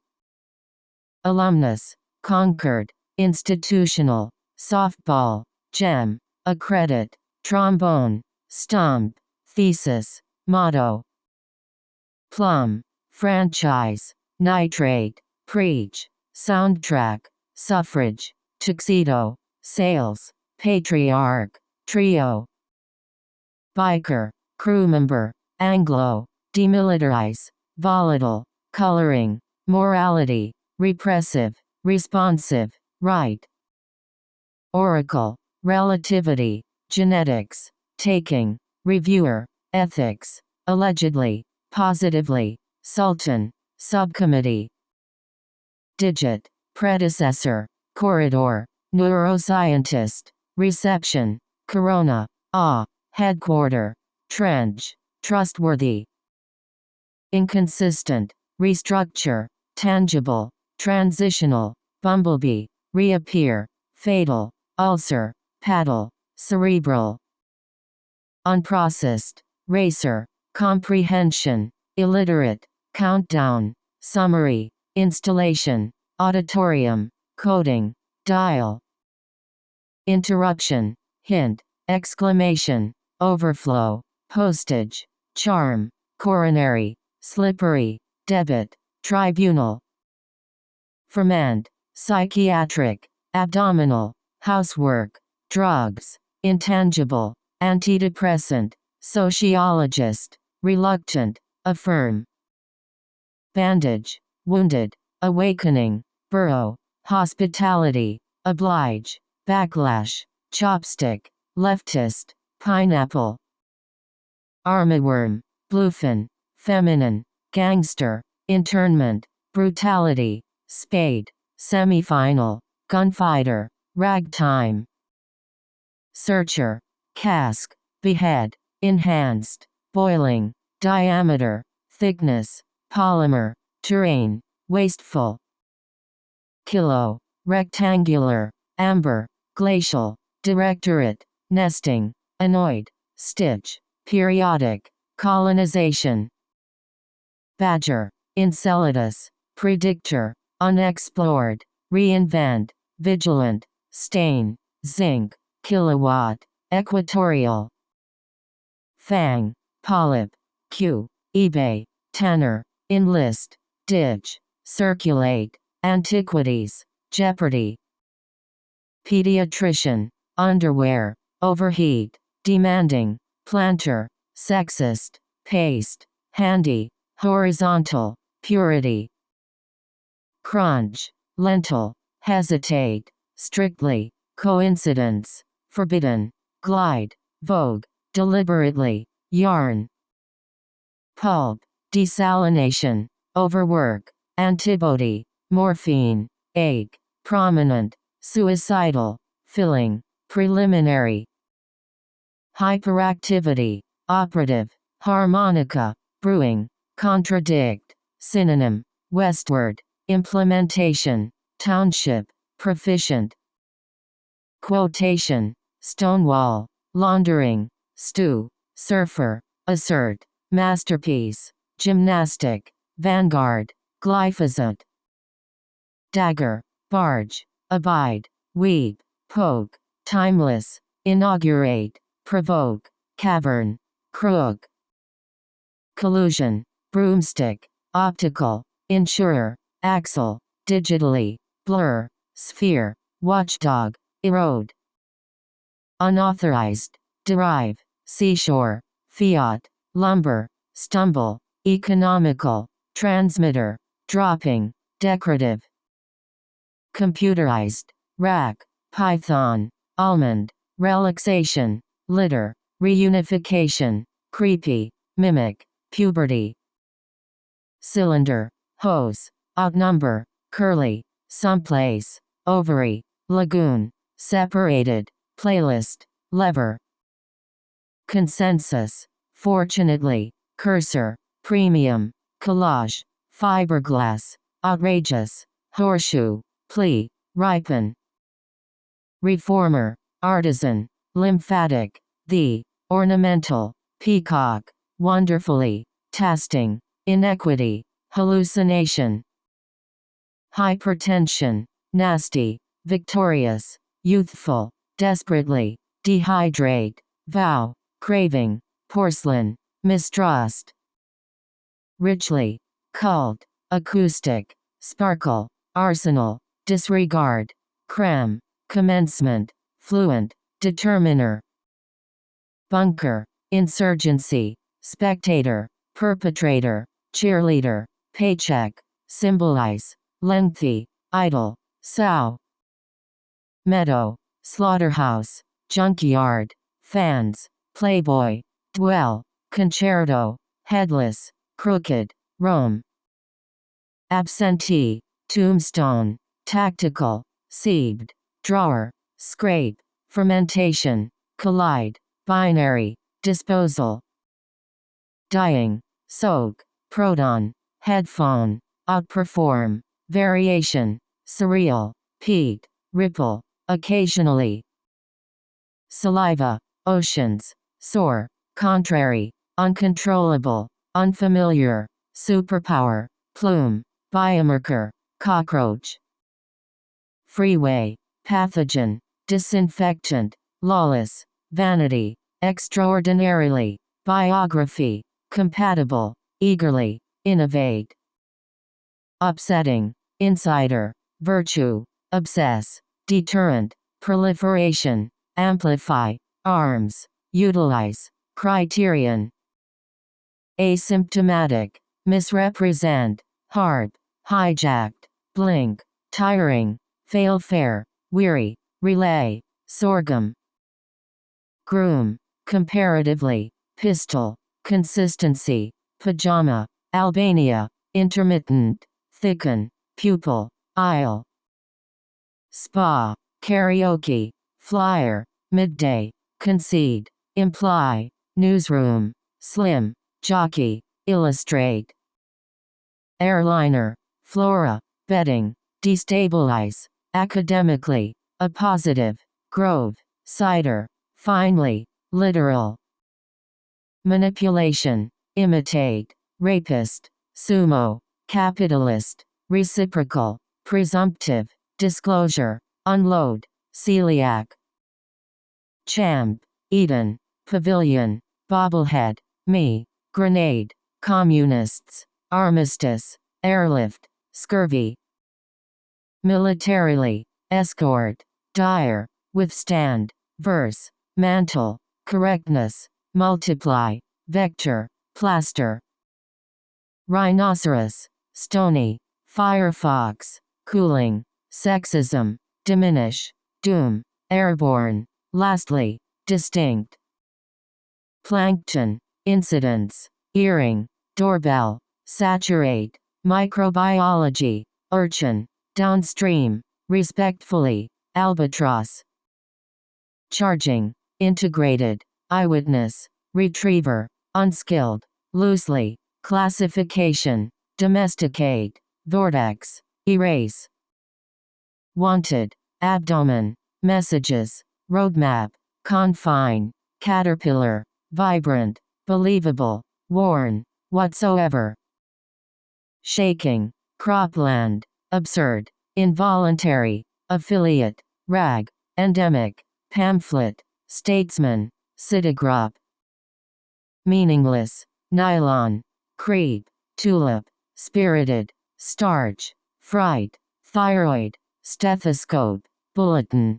Speaker 1: Alumnus, conquered, institutional, softball, gem, accredit, trombone, stump, thesis, motto. Plum, franchise, nitrate, preach, soundtrack, suffrage, tuxedo, sales, patriarch, trio. Biker, crewmember, Anglo, demilitarize, volatile, coloring, morality, repressive, responsive, right. Oracle, relativity, genetics, taking, reviewer, ethics, allegedly, positively, sultan, subcommittee. Digit, predecessor, corridor, neuroscientist, reception, corona, headquarter, trench, trustworthy. Inconsistent, restructure, tangible, transitional, bumblebee, reappear, fatal, ulcer, paddle, cerebral. Unprocessed, racer, comprehension, illiterate, countdown, summary, installation, auditorium, coding, dial. Interruption, hint, exclamation, overflow, postage, charm, coronary, slippery, debit, tribunal. Ferment, psychiatric, abdominal, housework, drugs, intangible, antidepressant, sociologist, reluctant, affirm. Bandage, wounded, awakening, burrow, hospitality, oblige, backlash, chopstick, leftist, pineapple. Armyworm, bluefin, feminine, gangster, internment, brutality, spade, semifinal, gunfighter, ragtime. Searcher, cask, behead, enhanced, boiling, diameter, thickness, polymer, terrain, wasteful. Kilo, rectangular, amber, glacial, directorate, nesting, annoyed, stitch, periodic, colonization. Badger, Enceladus, predictor, unexplored, reinvent, vigilant, stain, zinc, kilowatt, equatorial. Fang, polyp, Q, eBay, tenor, enlist, ditch, circulate, antiquities, jeopardy. Pediatrician, underwear, overheat, demanding, planter, sexist, paste, handy, horizontal, purity. Crunch, lentil, hesitate, strictly, coincidence, forbidden, glide, vogue, deliberately, yarn. Pulp, desalination, overwork, antibody, morphine, ache, prominent, suicidal, filling, preliminary. Hyperactivity, operative, harmonica, brewing, contradict, synonym, westward, implementation, township, proficient. Quotation, stonewall, laundering, stew, surfer, assert, masterpiece, gymnastic, vanguard, glyphosate. Dagger, barge, abide, weep, poke, timeless, inaugurate, provoke, cavern, crook. Collusion, broomstick, optical, insurer, axle, digitally, blur, sphere, watchdog, erode. Unauthorized, derive, seashore, fiat, lumber, stumble, economical, transmitter, dropping, decorative. Computerized, rack, python, almond, relaxation, litter, reunification, creepy, mimic, puberty. Cylinder, hose, outnumber, curly, someplace, ovary, lagoon, separated, playlist, lever. consensus, fortunately, cursor, premium, collage, fiberglass, outrageous, horseshoe, plea, ripen. Reformer, artisan, lymphatic, the, ornamental, peacock, wonderfully, tasting, inequity, hallucination. Hypertension, nasty, victorious, youthful, desperately, dehydrate, vow, craving, porcelain, mistrust. Richly, cult, acoustic, sparkle, arsenal, disregard, cram, commencement, fluent, determiner. Bunker, insurgency, spectator, perpetrator, cheerleader, paycheck, symbolize, lengthy, idle, sow. Meadow, slaughterhouse, junkyard, fans, playboy, dwell, concerto, headless, crooked, Rome. Absentee, tombstone, tactical, sieved, drawer, scrape, fermentation, collide, binary, disposal. Dying, soak, proton, headphone, outperform, variation, surreal, peak, ripple, occasionally. Saliva, oceans, soar, contrary, uncontrollable, unfamiliar, superpower, plume, biomarker, cockroach. Freeway, pathogen, disinfectant, lawless, vanity, extraordinarily, biography, compatible, eagerly, innovate. Upsetting, insider, virtue, obsess, deterrent, proliferation, amplify, arms, utilize, criterion. Asymptomatic, misrepresent, harp, hijacked, blink, tiring, fail-fare, weary, relay, sorghum. Groom, comparatively, pistol, consistency, pajama, Albania, intermittent, thicken, pupil, aisle. Spa, karaoke, flyer, midday, concede, imply, newsroom, slim, jockey, illustrate. Airliner, flora, bedding, destabilize, academically, a positive, grove, cider, finely, literal. Manipulation, imitate, rapist, sumo, capitalist, reciprocal, presumptive, disclosure, unload, celiac. Champ, Eden, pavilion, bobblehead, me, grenade, communists, armistice, airlift, scurvy. Militarily, escort, dire, withstand, verse, mantle, correctness, multiply, vector, plaster. Rhinoceros, stony, firefox, cooling, sexism, diminish, doom, airborne, lastly, distinct. Plankton, incidents, earring, doorbell, saturate, microbiology, urchin, downstream, respectfully, albatross. Charging, integrated, eyewitness, retriever, unskilled, loosely, classification, domesticate, vortex, erase. Wanted, abdomen, messages, roadmap, confine, caterpillar, vibrant, believable, worn, whatsoever. Shaking, cropland, absurd, involuntary, affiliate, rag, endemic, pamphlet, statesman, citigrop. Meaningless, nylon, creep, tulip, spirited, starch, fright, thyroid, stethoscope, bulletin.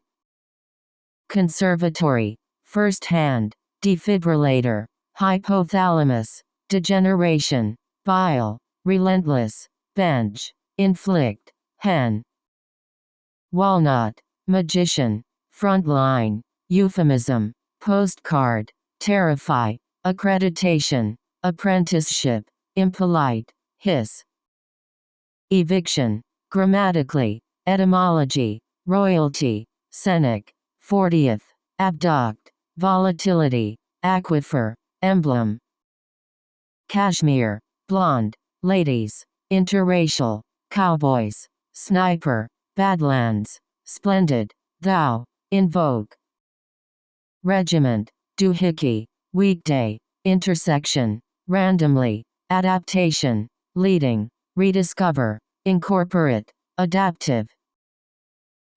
Speaker 1: Conservatory, first hand, defibrillator, hypothalamus, degeneration, bile, relentless, bench, inflict, hen. Walnut, magician, frontline, euphemism, postcard, terrify, accreditation, apprenticeship, impolite, hiss. Eviction, grammatically, etymology, royalty, scenic, 40th, abduct, volatility, aquifer, emblem. Cashmere, blonde, ladies, interracial, cowboys, sniper, badlands, splendid, thou, in vogue. Regiment, doohickey, weekday, intersection, randomly, adaptation, leading, rediscover, incorporate, adaptive.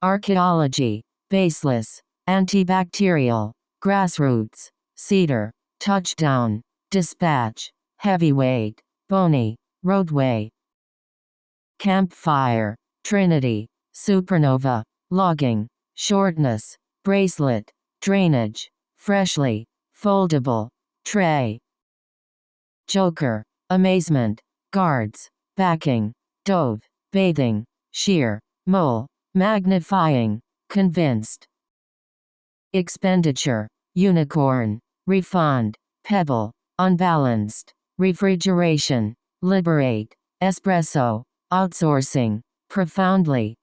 Speaker 1: Archaeology, baseless, antibacterial, grassroots, cedar, touchdown, dispatch, heavyweight, bony, roadway. Campfire, trinity, supernova, logging, shortness, bracelet, drainage, freshly, foldable, tray. Joker, amazement, guards, backing, dove, bathing, sheer, mole, magnifying, convinced. Expenditure, unicorn, refund, pebble, unbalanced, refrigeration, liberate, espresso, outsourcing, profoundly.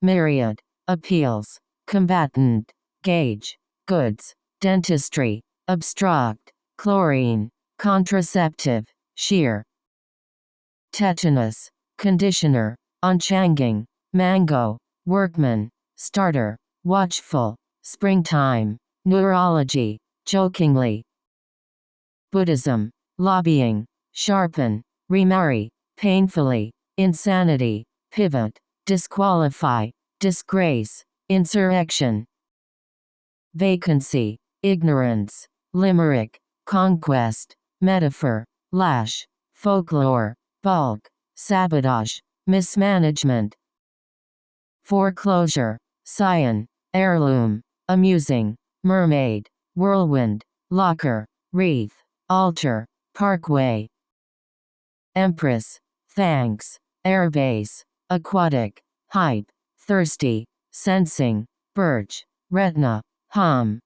Speaker 1: Myriad, appeals, combatant, gauge, goods, dentistry, obstruct, chlorine, contraceptive, shear. Tetanus, conditioner, unchanging, mango, workman, starter, watchful, springtime, neurology, jokingly. Buddhism, lobbying, sharpen, remarry, painfully, insanity, pivot, disqualify, disgrace, insurrection. Vacancy, ignorance, limerick, conquest, metaphor, lash, folklore, bulk, sabotage, mismanagement. Foreclosure, scion, heirloom, amusing, mermaid, whirlwind, locker, wreath, altar, parkway. Empress, thanks, airbase, aquatic, hype, thirsty, sensing, birch, retina, hum.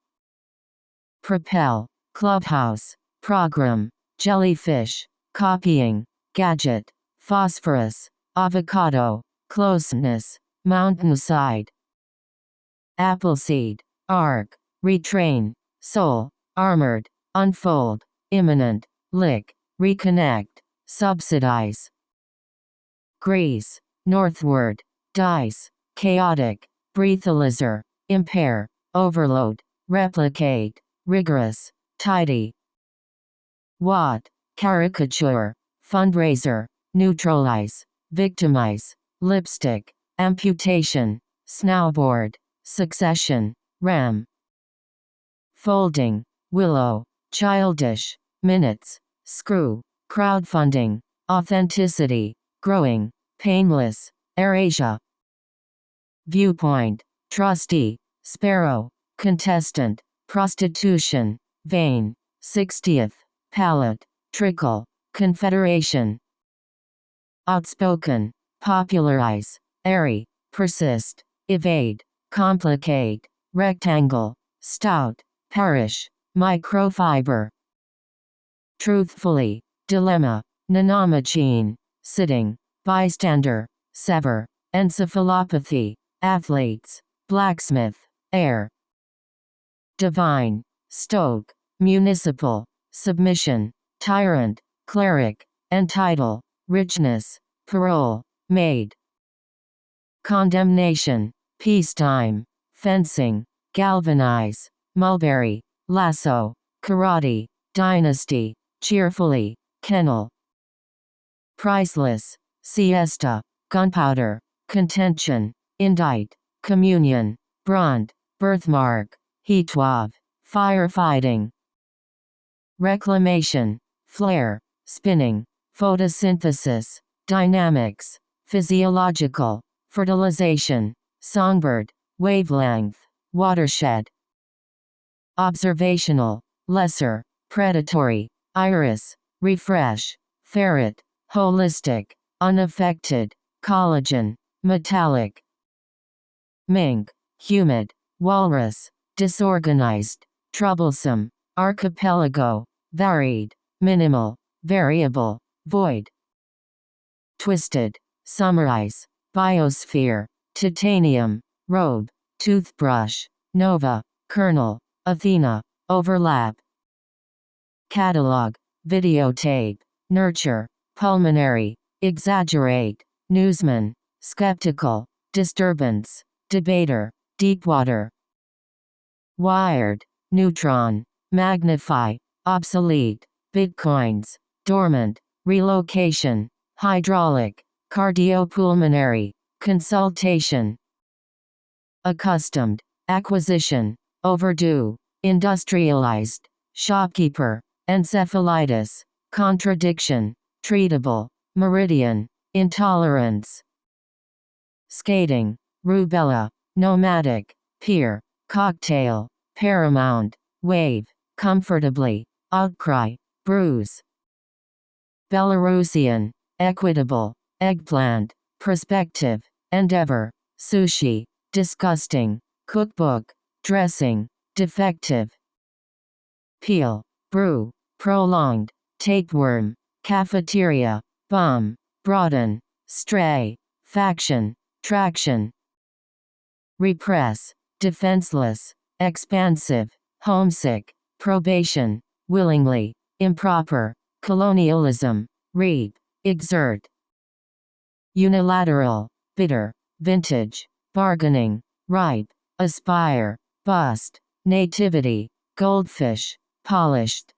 Speaker 1: Propel, clubhouse, program, jellyfish, copying, gadget, phosphorus, avocado, closeness, mountainside. Appleseed, arc, retrain, soul, armored, unfold, imminent, lick, reconnect, subsidize. Grease, northward, dice, chaotic, breathalyzer, impair, overload, replicate, rigorous, tidy. Watt, caricature, fundraiser, neutralize, victimize, lipstick, amputation, snowboard, succession, ram. Folding, willow, childish, minutes, screw, crowdfunding, authenticity, growing, painless, AirAsia. Viewpoint, trustee, sparrow, contestant, prostitution, vein, 60th, palette, trickle, confederation. Outspoken, popularize, airy, persist, evade, complicate, rectangle, stout, parish, microfiber. Truthfully, dilemma, nanomachine, sitting, bystander, sever, encephalopathy, athletes, blacksmith, air. Divine, stoke, municipal, submission, tyrant, cleric, entitle, richness, parole, maid. Condemnation, peacetime, fencing, galvanize, mulberry, lasso, karate, dynasty, cheerfully, kennel. Priceless, siesta, gunpowder, contention, indict, communion, brand, birthmark, heatwave, firefighting. Reclamation, flare, spinning, photosynthesis, dynamics, physiological, fertilization, songbird, wavelength, watershed. Observational, lesser, predatory, iris, refresh, ferret, holistic, unaffected, collagen, metallic. Mink, humid, walrus, disorganized, troublesome, archipelago, varied, minimal, variable, void. Twisted, summarize, biosphere, titanium, robe, toothbrush, nova, kernel, Athena, overlap. Catalog, videotape, nurture, pulmonary, exaggerate, newsman, skeptical, disturbance, debater, deepwater. Wired, neutron, magnify, obsolete, bitcoins, dormant, relocation, hydraulic, cardiopulmonary, consultation. Accustomed, acquisition, overdue, industrialized, shopkeeper, encephalitis, contradiction, treatable, meridian, intolerance. Skating, rubella, nomadic, pier, cocktail, paramount, wave, comfortably, outcry, bruise. Belarusian, equitable, eggplant, perspective, endeavor, sushi, disgusting, cookbook, dressing, defective. Peel, brew, prolonged, tapeworm, cafeteria, bum, broaden, stray, faction, traction. Repress, defenseless, expansive, homesick, probation, willingly, improper, colonialism, reap, exert. Unilateral, bitter, vintage, bargaining, ripe, aspire, bust, nativity, goldfish, polished.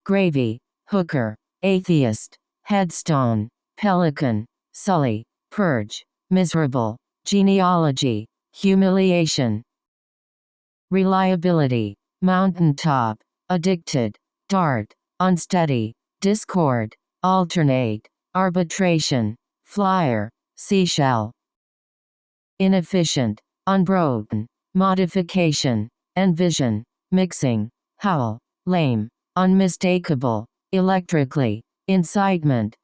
Speaker 1: Gravy, hooker, atheist, headstone, pelican, sully, purge, miserable, genealogy, humiliation. Reliability, mountaintop, addicted, dart, unsteady, discord, alternate, arbitration, flyer, seashell. Inefficient, unbroken, modification, envision, mixing, howl, lame, unmistakable, electrically, incitement.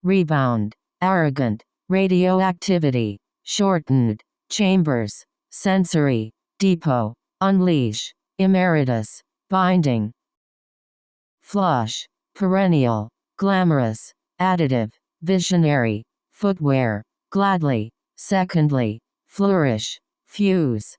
Speaker 1: Rebound, arrogant, radioactivity, shortened, chambers, sensory, depot, unleash, emeritus, binding. Flush, perennial, glamorous, additive, visionary, footwear, gladly, secondly, flourish, fuse.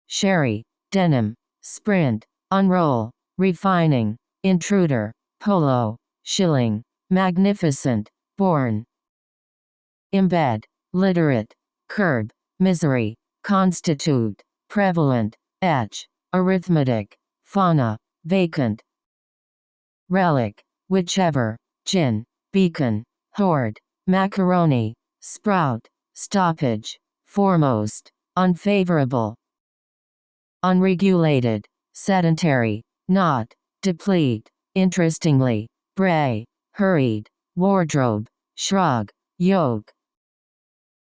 Speaker 1: Sherry, denim, sprint, unroll, refining, intruder, polo, shilling, magnificent, born. Embed, literate, curb, misery, constitute, prevalent, etch, arithmetic, fauna, vacant. Relic, whichever, gin, beacon, hoard, macaroni, sprout, stoppage, foremost, unfavorable. Unregulated, sedentary, not, deplete, interestingly, bray, hurried, wardrobe, shrug, yoke.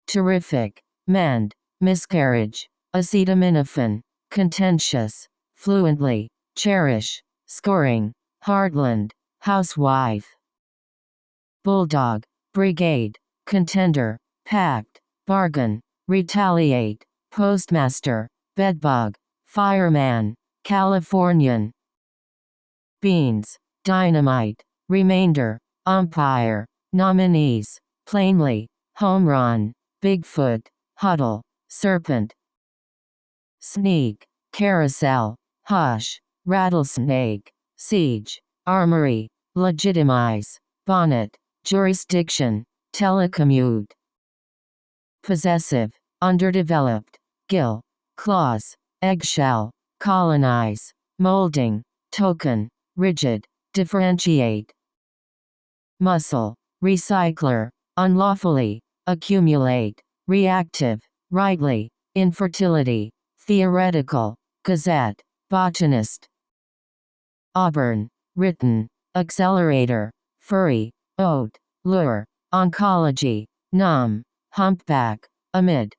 Speaker 1: Terrific, mend, miscarriage, acetaminophen, contentious, fluently, cherish, scoring, heartland, housewife. Bulldog, brigade, contender, pact, bargain, retaliate, postmaster, bedbug, fireman, Californian. Beans, dynamite, remainder, umpire, nominees, plainly, home run, Bigfoot, huddle, serpent. Sneak, carousel, hush, rattlesnake, siege, armory, legitimize, bonnet, jurisdiction, telecommute. Possessive, underdeveloped, gill, claws, eggshell, colonize, molding, token, rigid, differentiate. Muscle, recycler, unlawfully, accumulate, reactive, rightly, infertility, theoretical, gazette, botanist. Auburn, written, accelerator, furry, oat, lure, oncology, numb, humpback, amid.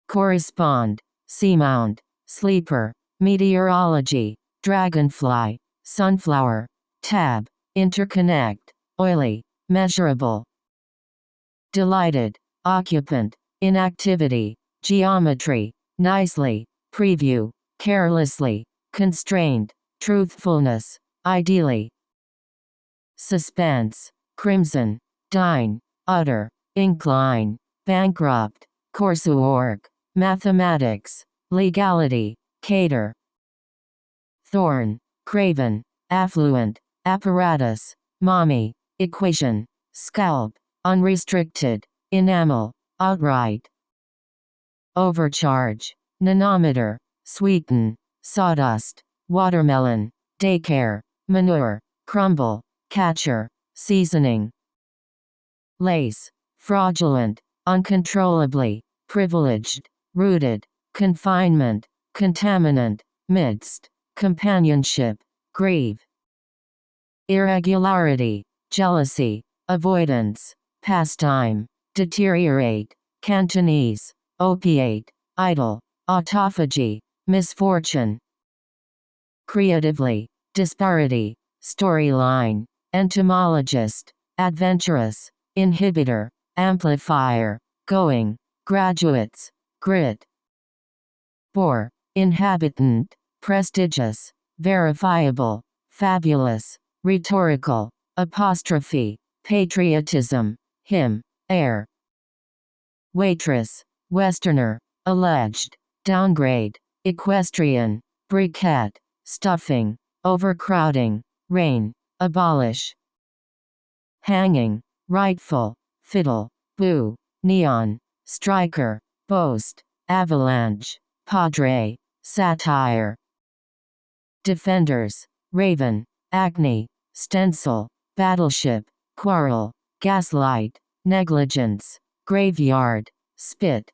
Speaker 1: Correspond, seamount, sleeper, meteorology, dragonfly, sunflower, tab, interconnect, oily, measurable. Delighted, occupant, inactivity, geometry, nicely, preview, carelessly, constrained, truthfulness, ideally. Suspense, crimson, dine, utter, incline, bankrupt, coursework, mathematics, legality, cater. Thorn, craven, affluent, apparatus, mommy, equation, scalp, unrestricted, enamel, outright. Overcharge, nanometer, sweeten, sawdust, watermelon, daycare, manure, crumble, catcher, seasoning. Lace, fraudulent, uncontrollably, privileged, rooted, confinement, contaminant, midst, companionship, grieve. Irregularity, jealousy, avoidance, pastime, deteriorate, Cantonese, opiate, idle, autophagy, misfortune. Creatively, disparity, storyline, entomologist, adventurous, inhibitor, amplifier, going, graduates, grit. Bore, inhabitant, prestigious, verifiable, fabulous, rhetorical, apostrophe, patriotism, hymn, air. Waitress, westerner, alleged, downgrade, equestrian, briquette, stuffing, overcrowding, rain, abolish. Hanging, rightful, fiddle, boo, neon, striker, boast, avalanche, padre, satire. Defenders, raven, acne, stencil, battleship, quarrel, gaslight, negligence, graveyard, spit.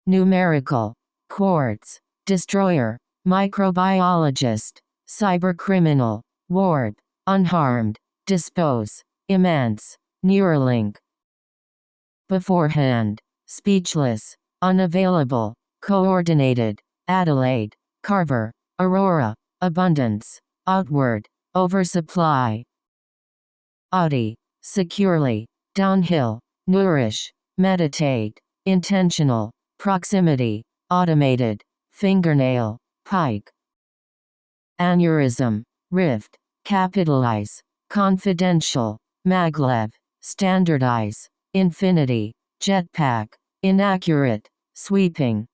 Speaker 1: Numerical, quartz, destroyer, microbiologist, cybercriminal, warp, unharmed, dispose, immense, Neuralink. Beforehand, speechless, unavailable, coordinated, Adelaide, Carver, Aurora, abundance, outward, oversupply. Audi, securely, downhill, nourish, meditate, intentional, proximity, automated, fingernail, pike. Aneurysm, rift, capitalize, confidential, maglev, standardize, infinity, jetpack, inaccurate, sweeping.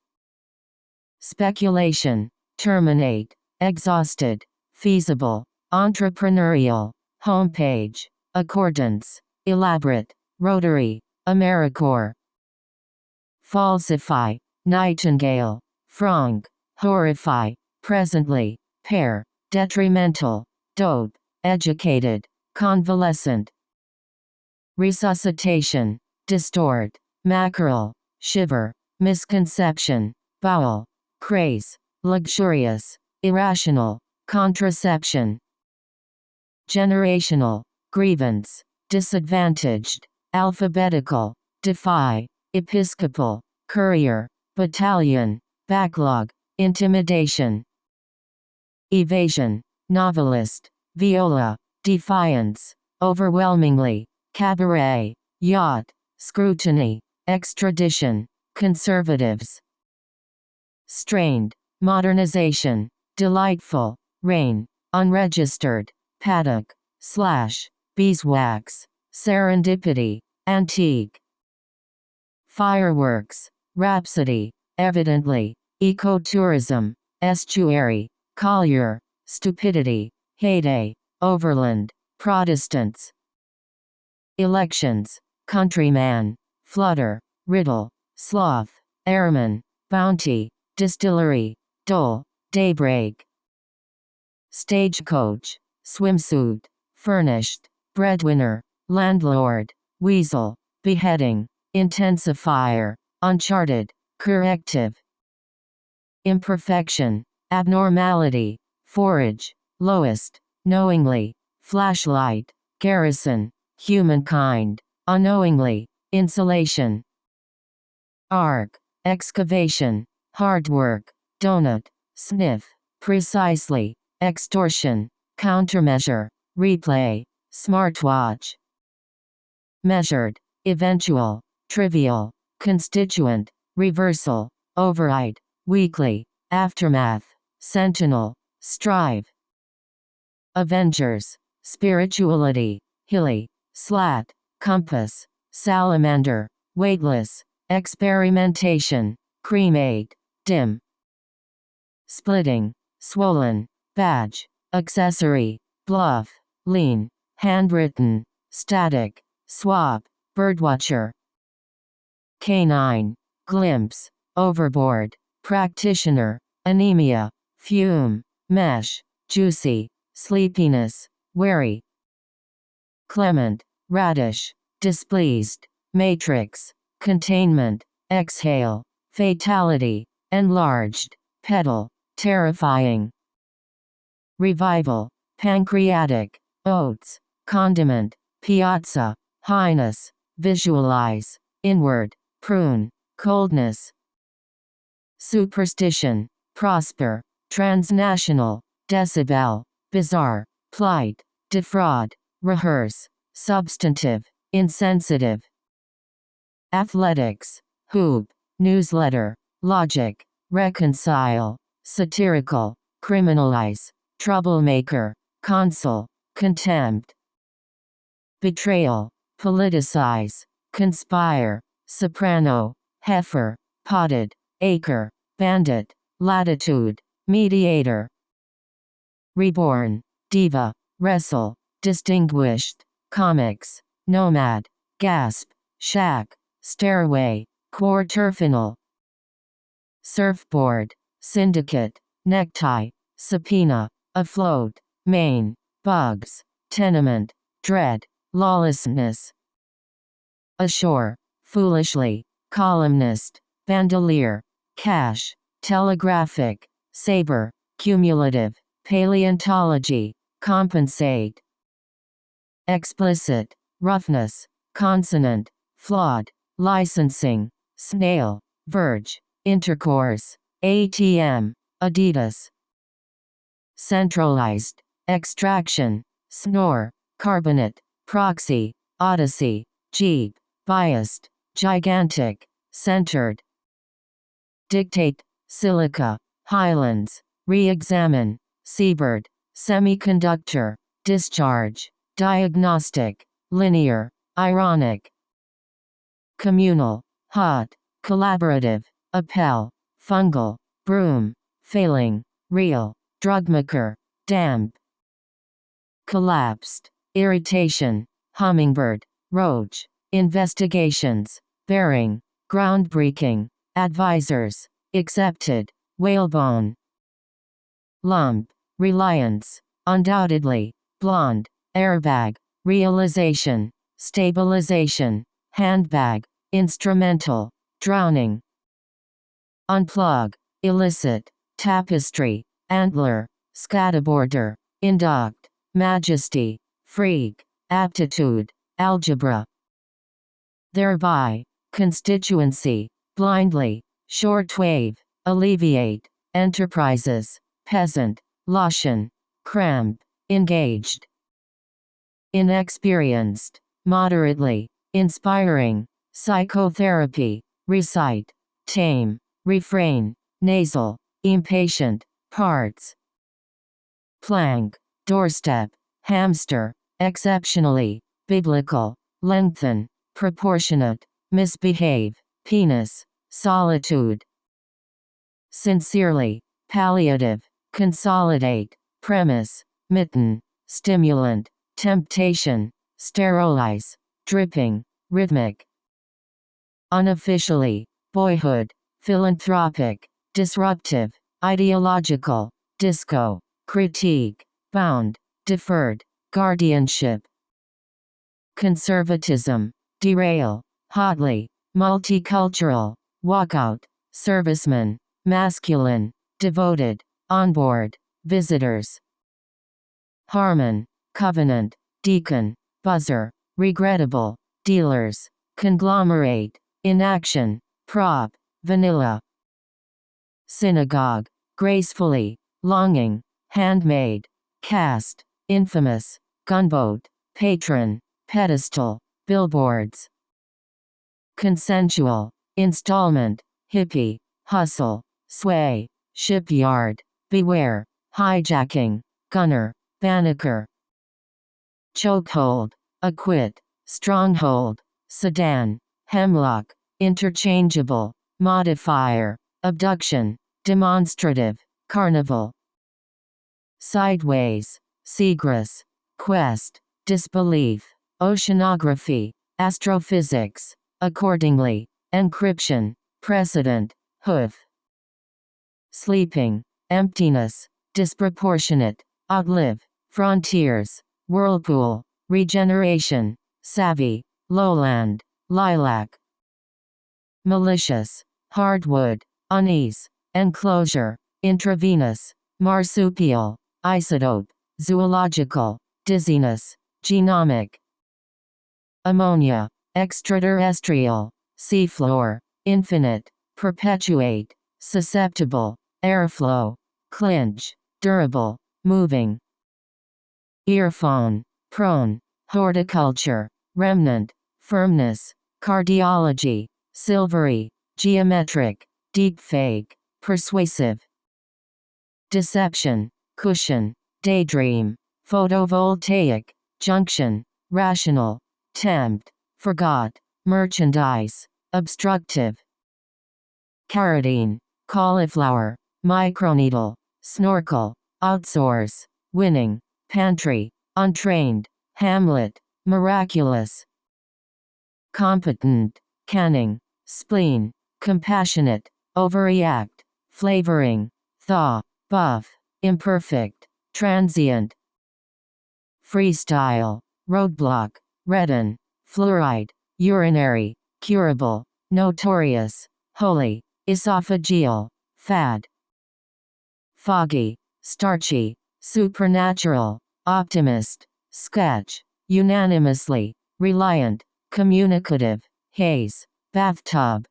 Speaker 1: Speculation, terminate, exhausted, feasible, entrepreneurial, homepage, accordance, elaborate, rotary, AmeriCorps. Falsify, nightingale, franc, horrify, presently, pair, detrimental, dope, educated, convalescent. Resuscitation, distort, mackerel, shiver, misconception, bowel, craze, luxurious, irrational, contraception. Generational, grievance, disadvantaged, alphabetical, defy, episcopal, courier, battalion, backlog, intimidation. Evasion, novelist, viola, defiance, overwhelmingly, cabaret, yacht, scrutiny, extradition, conservatives. Strained, modernization, delightful, rain, unregistered, paddock, slash, beeswax, serendipity, antique. Fireworks, rhapsody, evidently, ecotourism, estuary, collier, stupidity, heyday, overland, Protestants. Elections, countryman, flutter, riddle, sloth, airman, bounty, distillery, dole, daybreak. Stagecoach, swimsuit, furnished, breadwinner, landlord, weasel, beheading, intensifier, uncharted, corrective. Imperfection, abnormality, forage, lowest, knowingly, flashlight, garrison, humankind, unknowingly, insulation. Arc, excavation, hard work, donut, sniff, precisely, extortion, countermeasure, replay, smartwatch. Measured, eventual, trivial, constituent, reversal, override, weekly, aftermath, sentinel, strive. Avengers, spirituality, hilly, slat, compass, salamander, weightless, experimentation, cremate, dim. splitting, swollen, badge, accessory, bluff, lean, handwritten, static, swap, birdwatcher. Canine, glimpse, overboard, practitioner, anemia, fume, mesh, juicy, sleepiness, wary. Clement, radish, displeased, matrix, containment, exhale, fatality, enlarged, pedal, terrifying. Revival, pancreatic, oats, condiment, piazza, highness, visualize, inward, prune, coldness. Superstition, prosper, transnational, decibel, bizarre, plight, defraud, rehearse, substantive, insensitive. Athletics, hoop, newsletter, logic, reconcile, satirical, criminalize, troublemaker, consul, contempt. Betrayal, politicize, conspire, soprano, heifer, potted, acre, bandit, latitude, mediator. Reborn, diva, wrestle, distinguished, comics, nomad, gasp, shack, stairway, quarterfinal. Surfboard, syndicate, necktie, subpoena, afloat, main, bugs, tenement, dread, lawlessness. Ashore, foolishly, columnist, bandolier, cash, telegraphic, saber, cumulative, paleontology, compensate. Explicit, roughness, consonant, flawed, licensing, snail, verge, intercourse, ATM, Adidas. Centralized, extraction, snore, carbonate, proxy, odyssey, jeep, biased, gigantic, centered. Dictate, silica, highlands, re-examine, seabird, semiconductor, discharge, diagnostic, linear, ironic. Communal, hot, collaborative, appel, fungal, broom, failing, real, drugmaker, damp. Collapsed, irritation, hummingbird, roach, investigations, bearing, groundbreaking, advisors, accepted, whalebone. Lump, reliance, undoubtedly, blonde, airbag, realization, stabilization, handbag, instrumental, drowning. Unplug, illicit, tapestry, antler, scatterborder, induct, majesty, freak, aptitude, algebra. Thereby, constituency, blindly, shortwave, alleviate, enterprises, peasant, lotion, cramp, engaged. Inexperienced, moderately, inspiring, psychotherapy, recite, tame, refrain, nasal, impatient, parts. Plank, doorstep, hamster, exceptionally, biblical, lengthen, proportionate, misbehave, penis, solitude. Sincerely, palliative, consolidate, premise, mitten, stimulant, temptation, sterilize, dripping, rhythmic. Unofficially, boyhood, philanthropic, disruptive, ideological, disco, critique, bound, deferred, guardianship. Conservatism, derail, hotly, multicultural, walkout, serviceman, masculine, devoted, onboard, visitors. Harmon, covenant, deacon, buzzer, regrettable, dealers, conglomerate, inaction, prop, vanilla. Synagogue, gracefully, longing, handmade, cast, infamous, gunboat, patron, pedestal, billboards. Consensual, installment, hippie, hustle, sway, shipyard, beware, hijacking, gunner, banneker. Chokehold, acquit, stronghold, sedan, hemlock, interchangeable, modifier, abduction, demonstrative, carnival. Sideways, seagrass, quest, disbelief, oceanography, astrophysics, accordingly, encryption, precedent, hoof. Sleeping, emptiness, disproportionate, outlive, frontiers, whirlpool, regeneration, savvy, lowland, lilac. Malicious, hardwood, unease, enclosure, intravenous, marsupial, isotope, zoological, dizziness, genomic. Ammonia, extraterrestrial, seafloor, infinite, perpetuate, susceptible, airflow, clinch, durable, moving. Earphone, prone, horticulture, remnant, firmness, cardiology, silvery, geometric, deepfake, persuasive. Deception, cushion, daydream, photovoltaic, junction, rational, tempt, forgot, merchandise, obstructive. Carotene, cauliflower, microneedle, snorkel, outsource, winning, pantry, untrained, Hamlet, miraculous. Competent, canning, spleen, compassionate, overreact, flavoring, thaw, buff, imperfect, transient. Freestyle, roadblock, redden, fluoride, urinary, curable, notorious, holy, esophageal, fad. Foggy, starchy, supernatural, optimist, sketch, unanimously, reliant, communicative, haze, bathtub.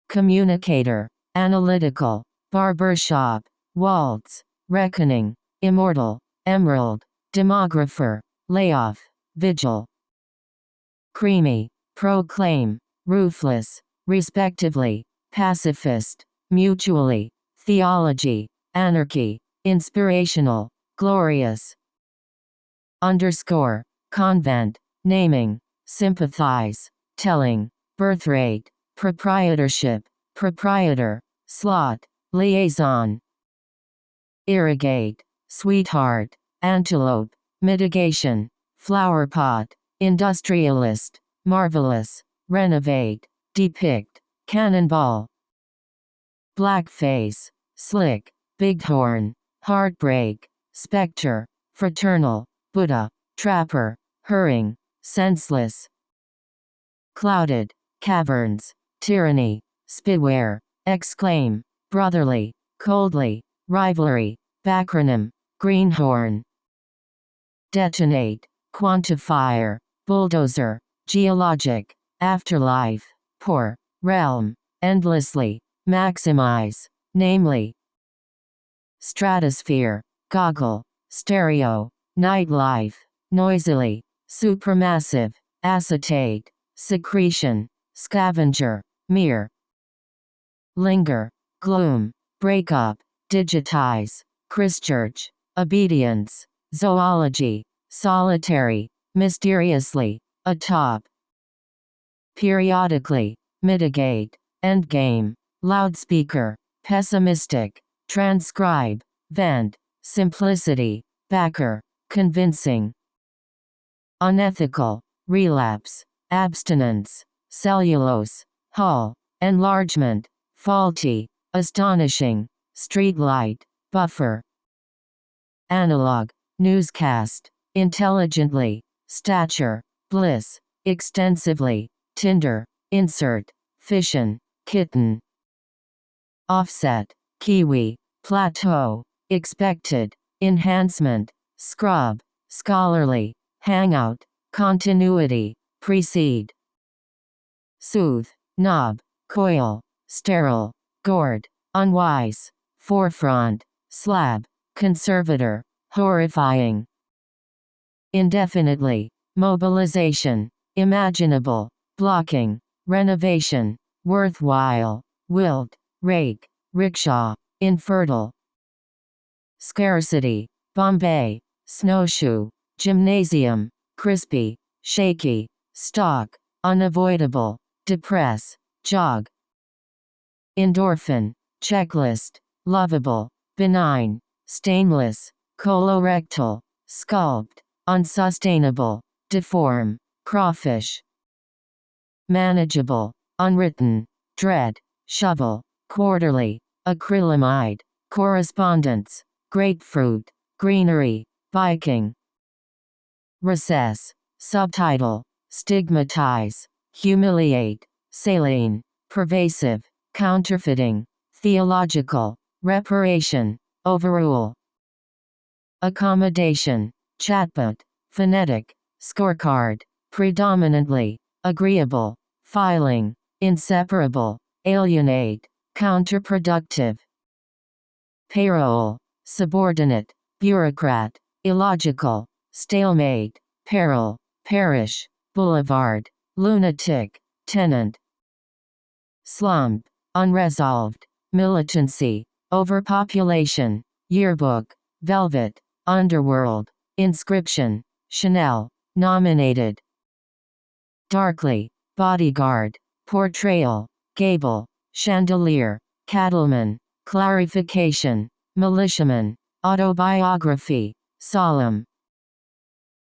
Speaker 1: Communicator, analytical, barbershop, waltz, reckoning, immortal, emerald, demographer, layoff, vigil. Creamy, proclaim, ruthless, respectively, pacifist, mutually, theology, anarchy, inspirational, glorious. Underscore, convent, naming, sympathize, telling, birthrate, proprietorship, proprietor, slot, liaison. Irrigate, sweetheart, antelope, mitigation, flowerpot, industrialist, marvelous, renovate, depict, cannonball. Blackface, slick, bighorn, heartbreak, spectre, fraternal, Buddha, trapper, hurrying, senseless. Clouded, caverns, tyranny, spyware, exclaim, brotherly, coldly, rivalry, backronym, greenhorn. Detonate, quantifier, bulldozer, geologic, afterlife, poor, realm, endlessly, maximize, namely. Stratosphere, goggle, stereo, nightlife, noisily, supermassive, acetate, secretion, scavenger, mere. Linger, gloom, breakup, digitize, Christchurch, obedience, zoology, solitary, mysteriously, atop. Periodically, mitigate, endgame, loudspeaker, pessimistic, transcribe, vent, simplicity, backer, convincing. Unethical, relapse, abstinence, cellulose, hull, enlargement, faulty, astonishing, streetlight, buffer. Analog, newscast, intelligently, stature, bliss, extensively, tinder, insert, fission, kitten. Offset, kiwi, plateau, expected, enhancement, scrub, scholarly, hangout, continuity, precede. Soothe, knob, coil, sterile, gourd, unwise, forefront, slab, conservator, horrifying. Indefinitely, mobilization, imaginable, blocking, renovation, worthwhile, wilt, rake, rickshaw, infertile. Scarcity, Bombay, snowshoe, gymnasium, crispy, shaky, stock, unavoidable, depress, jog. Endorphin, checklist, lovable, benign, stainless, colorectal, sculpt, unsustainable, deform, crawfish. Manageable, unwritten, dread, shovel, quarterly, acrylamide, correspondence, grapefruit, greenery, Viking. Recess, subtitle, stigmatize, humiliate, saline, pervasive, counterfeiting, theological, reparation, overrule. Accommodation, chatbot, phonetic, scorecard, predominantly, agreeable, filing, inseparable, alienate, counterproductive. Payroll, subordinate, bureaucrat, illogical, stalemate, peril, parish, boulevard, lunatic, tenant. Slump, unresolved, militancy, overpopulation, yearbook, velvet, underworld, inscription, Chanel, nominated. Darkly, bodyguard, portrayal, gable, chandelier, cattleman, clarification, militiaman, autobiography, solemn.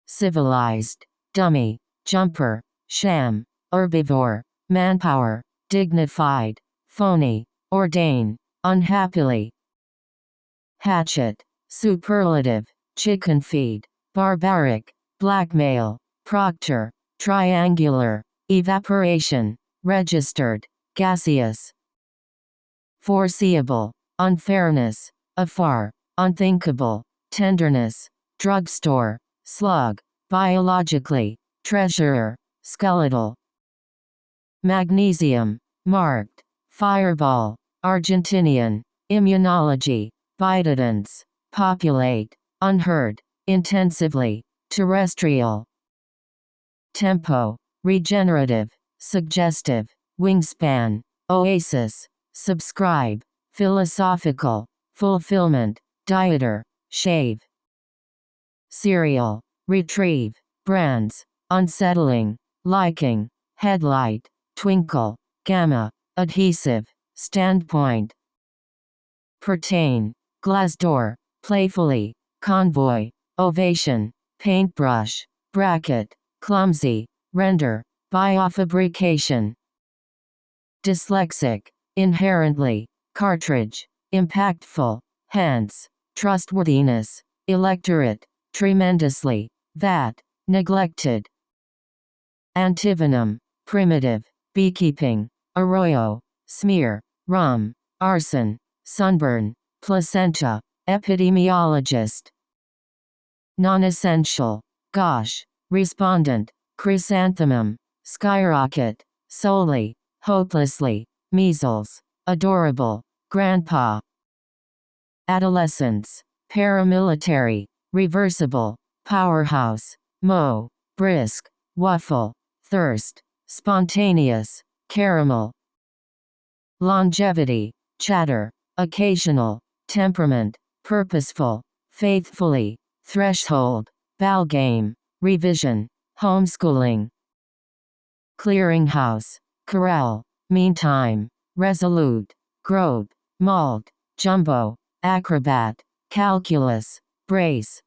Speaker 1: Civilized, dummy, jumper, sham, herbivore, manpower, dignified, phony, ordain, unhappily. Hatchet, superlative, chicken feed, barbaric, blackmail, proctor, triangular, evaporation, registered, gaseous. Foreseeable, unfairness, afar, unthinkable, tenderness, drugstore, slug, biologically, treasurer, skeletal. Magnesium, marked, fireball, Argentinian, immunology, bididance, populate, unheard, intensively, terrestrial. Tempo, regenerative, suggestive, wingspan, oasis, subscribe, philosophical, fulfillment, dieter, shave. Serial, retrieve, brands, unsettling, liking, headlight, twinkle, gamma, adhesive, standpoint. Pertain, glass door, playfully, convoy, ovation, paintbrush, bracket, clumsy, render, biofabrication. Dyslexic, inherently, cartridge, impactful, hence, trustworthiness, electorate, tremendously, that, neglected. Antivenom, primitive, beekeeping, arroyo, smear, rum, arson, sunburn, placenta, epidemiologist. Non-essential, gosh, respondent, chrysanthemum, skyrocket, solely, hopelessly, measles, adorable, grandpa. Adolescence, paramilitary, reversible, powerhouse, mow, brisk, waffle, thirst, spontaneous, caramel. Longevity, chatter, occasional, temperament, purposeful, faithfully, threshold, ball game, revision, homeschooling. Clearinghouse, corral, meantime, resolute, grobe, malt, jumbo, acrobat, calculus, brace.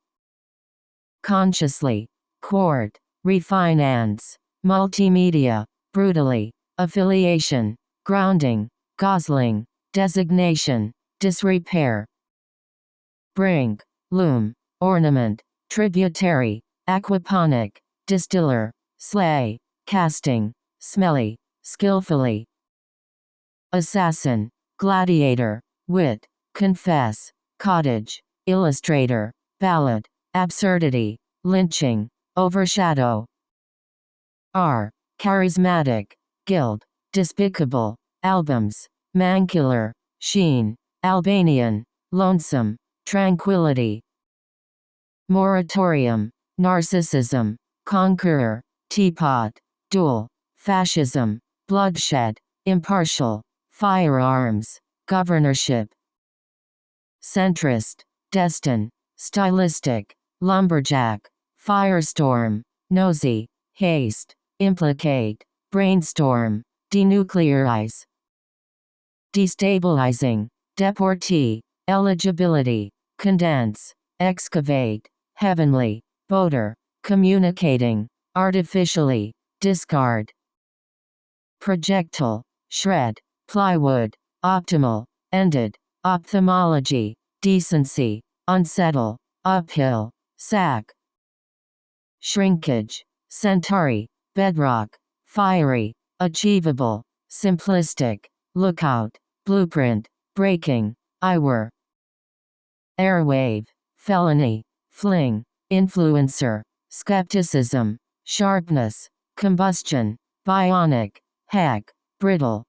Speaker 1: Consciously, court, refinance, multimedia, brutally, affiliation, grounding, gosling, designation, disrepair. Brink, loom, ornament, tributary, aquaponic, distiller, slay, casting, smelly, skillfully. Assassin, gladiator, wit, confess, cottage, illustrator, ballad, absurdity, lynching, overshadow. Charismatic, guild, despicable, albums, mancular, sheen, Albanian, lonesome, tranquility. Moratorium, narcissism, conqueror, teapot, duel, fascism, bloodshed, impartial, firearms, governorship. Centrist, destin, stylistic, lumberjack, firestorm, nosy, haste, implicate, brainstorm, denuclearize. Destabilizing, deportee, eligibility, condense, excavate, heavenly, boater, communicating, artificially, discard. Projectile, shred, plywood, optimal, ended, ophthalmology, decency, unsettle, uphill, sack. Shrinkage, centauri, bedrock, fiery, achievable, simplistic, lookout, blueprint, breaking, eyewear. Airwave, felony, fling, influencer, skepticism, sharpness, combustion, bionic, hack, brittle.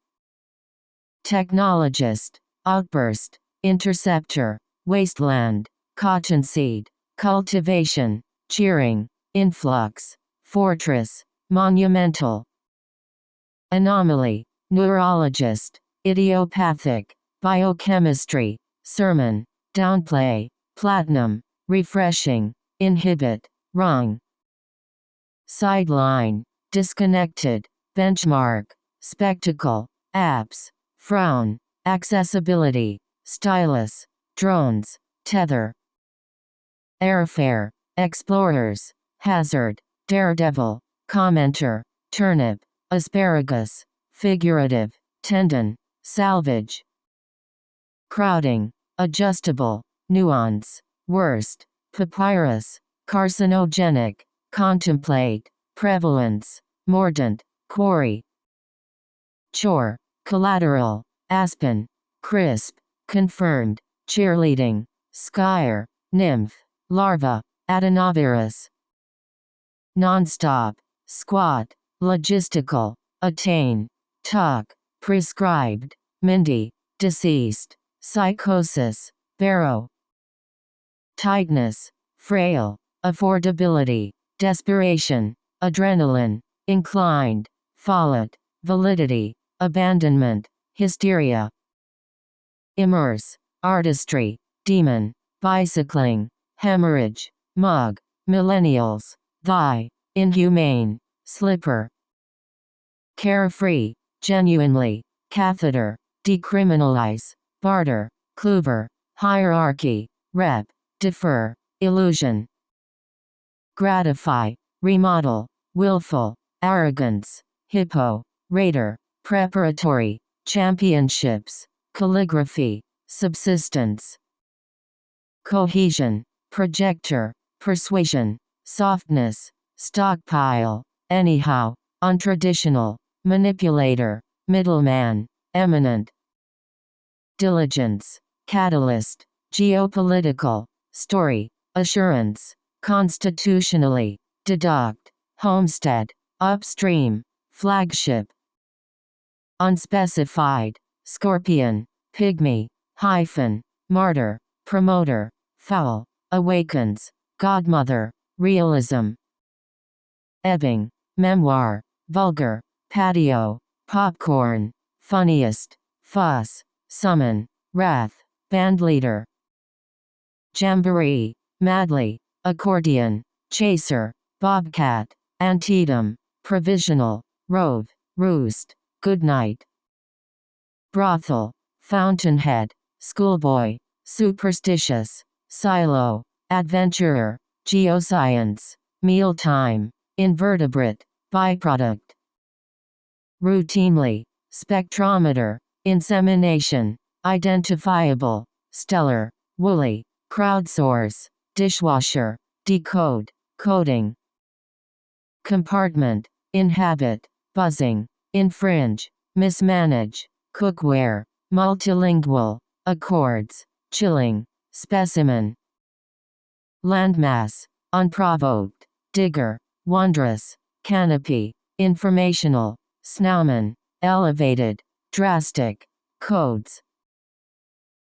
Speaker 1: Technologist, outburst, interceptor, wasteland, cottonseed, cultivation, cheering, influx, fortress, monumental. Anomaly, neurologist, idiopathic, biochemistry, sermon, downplay, platinum, refreshing, inhibit, wrong. Sideline, disconnected, benchmark, spectacle, apps, frown, accessibility, stylus, drones, tether. Airfare, explorers, hazard, daredevil, commenter, turnip, asparagus, figurative, tendon, salvage. Crowding, adjustable, nuance, worst, papyrus, carcinogenic, contemplate, prevalence, mordant, quarry. Chore, collateral, aspen, crisp, confirmed, cheerleading, skier, nymph, larva, adenovirus. Nonstop, squat, logistical, attain, tuck, prescribed, Mindy, deceased, psychosis, barrow. Tightness, frail, affordability, desperation, adrenaline, inclined, follett, validity, abandonment, hysteria. Immerse, artistry, demon, bicycling, hemorrhage, mug, millennials, thy, inhumane, slipper. Carefree, genuinely, catheter, decriminalize, barter, clover, hierarchy, rep, defer, illusion. Gratify, remodel, willful, arrogance, hippo, raider, preparatory, championships, calligraphy, subsistence. Cohesion, projector, persuasion, softness, stockpile, anyhow, untraditional, manipulator, middleman, eminent. Diligence, catalyst, geopolitical, story, assurance, constitutionally, deduct, homestead, upstream, flagship. Unspecified, scorpion, pygmy, hyphen, martyr, promoter, foul, awakens, godmother, realism. Ebbing, memoir, vulgar, patio, popcorn, funniest, fuss, summon, wrath, bandleader. Jamboree, madly, accordion, chaser, bobcat, antietam, provisional, rove, roost, goodnight. Brothel, fountainhead, schoolboy, superstitious, silo, adventurer, geoscience, mealtime, invertebrate, byproduct. Routinely, spectrometer, insemination, identifiable, stellar, woolly, crowdsource, dishwasher, decode, coding. Compartment, inhabit, buzzing, infringe, mismanage, cookware, multilingual, accords, chilling, specimen. Landmass, unprovoked, digger, wondrous, canopy, informational, snowman, elevated, drastic, codes.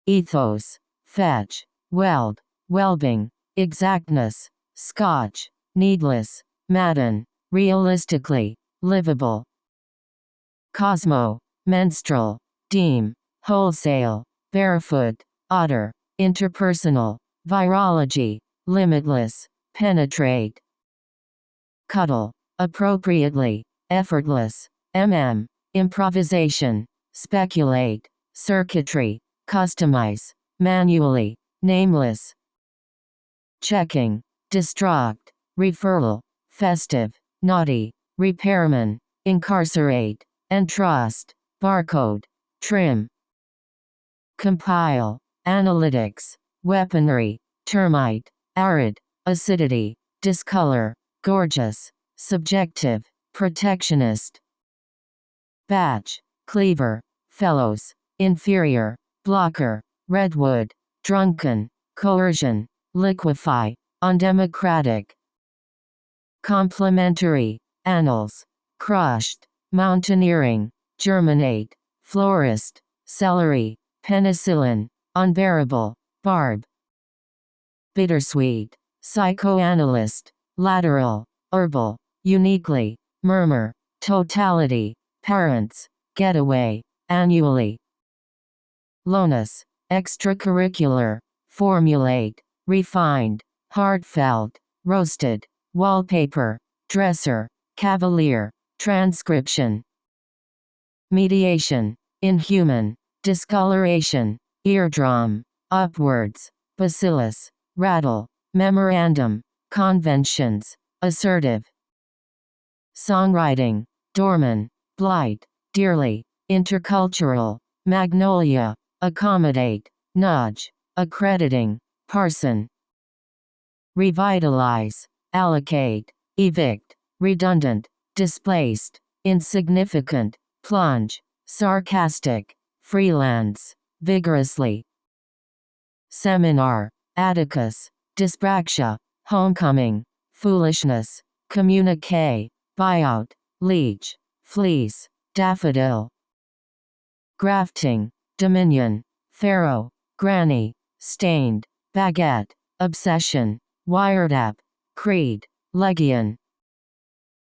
Speaker 1: Ethos, fetch, weld, welding, exactness, scotch, needless, madden, realistically, livable. Cosmo, menstrual, deem, wholesale, barefoot, otter, interpersonal, virology, limitless, penetrate. Cuddle, appropriately, effortless, improvisation, speculate, circuitry, customize, manually, nameless. Checking, distract, referral, festive, naughty, repairman, incarcerate, entrust, barcode, trim. Compile, analytics, weaponry, termite, arid, acidity, discolor, gorgeous, subjective, protectionist. Batch, cleaver, fellows, inferior, blocker, redwood, drunken, coercion, liquefy, undemocratic. Complementary, annals, crushed, mountaineering, germinate, florist, celery, penicillin, unbearable, barb. Bittersweet, psychoanalyst, lateral, herbal, uniquely, murmur, totality, parents, getaway, annually. Lonus, extracurricular, formulate, refined, heartfelt, roasted, wallpaper, dresser, cavalier, transcription. Mediation, inhuman, discoloration, eardrum, upwards, bacillus, rattle, memorandum, conventions, assertive. Songwriting, Dorman, blight, dearly, intercultural, magnolia, accommodate, nudge, accrediting, parson. Revitalize, allocate, evict, redundant, displaced, insignificant, plunge, sarcastic, freelance, vigorously. Seminar, Atticus, dyspraxia, homecoming, foolishness, communique, buyout, leech, fleece, daffodil. Grafting, dominion, pharaoh, granny, stained, baguette, obsession, wiretap, creed, legion.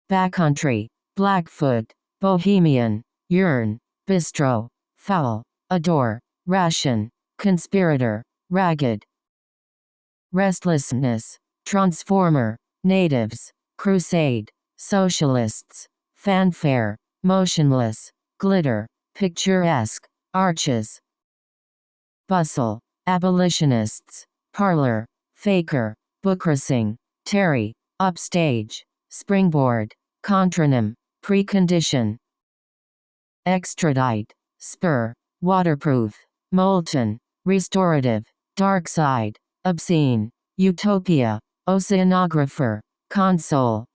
Speaker 1: Backcountry, Blackfoot, bohemian, yearn, bistro, foul, adore, ration, conspirator, ragged. Restlessness, transformer, natives, crusade, socialists, fanfare, motionless, glitter, picturesque, arches. Bustle, abolitionists, parlor, faker, bookracing, tarry, upstage, springboard, contronym, precondition. Extradite, spur, waterproof, molten, restorative, dark side, obscene, utopia, oceanographer, console.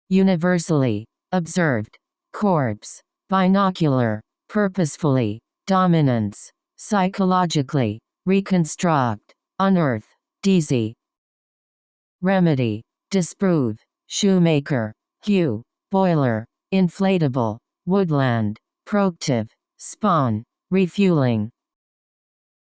Speaker 1: Universally, observed, corpse, binocular, purposefully, dominance, psychologically, reconstruct, unearth, deasy. Remedy, disprove, shoemaker, hue, boiler, inflatable, woodland, proctive, spawn, refueling.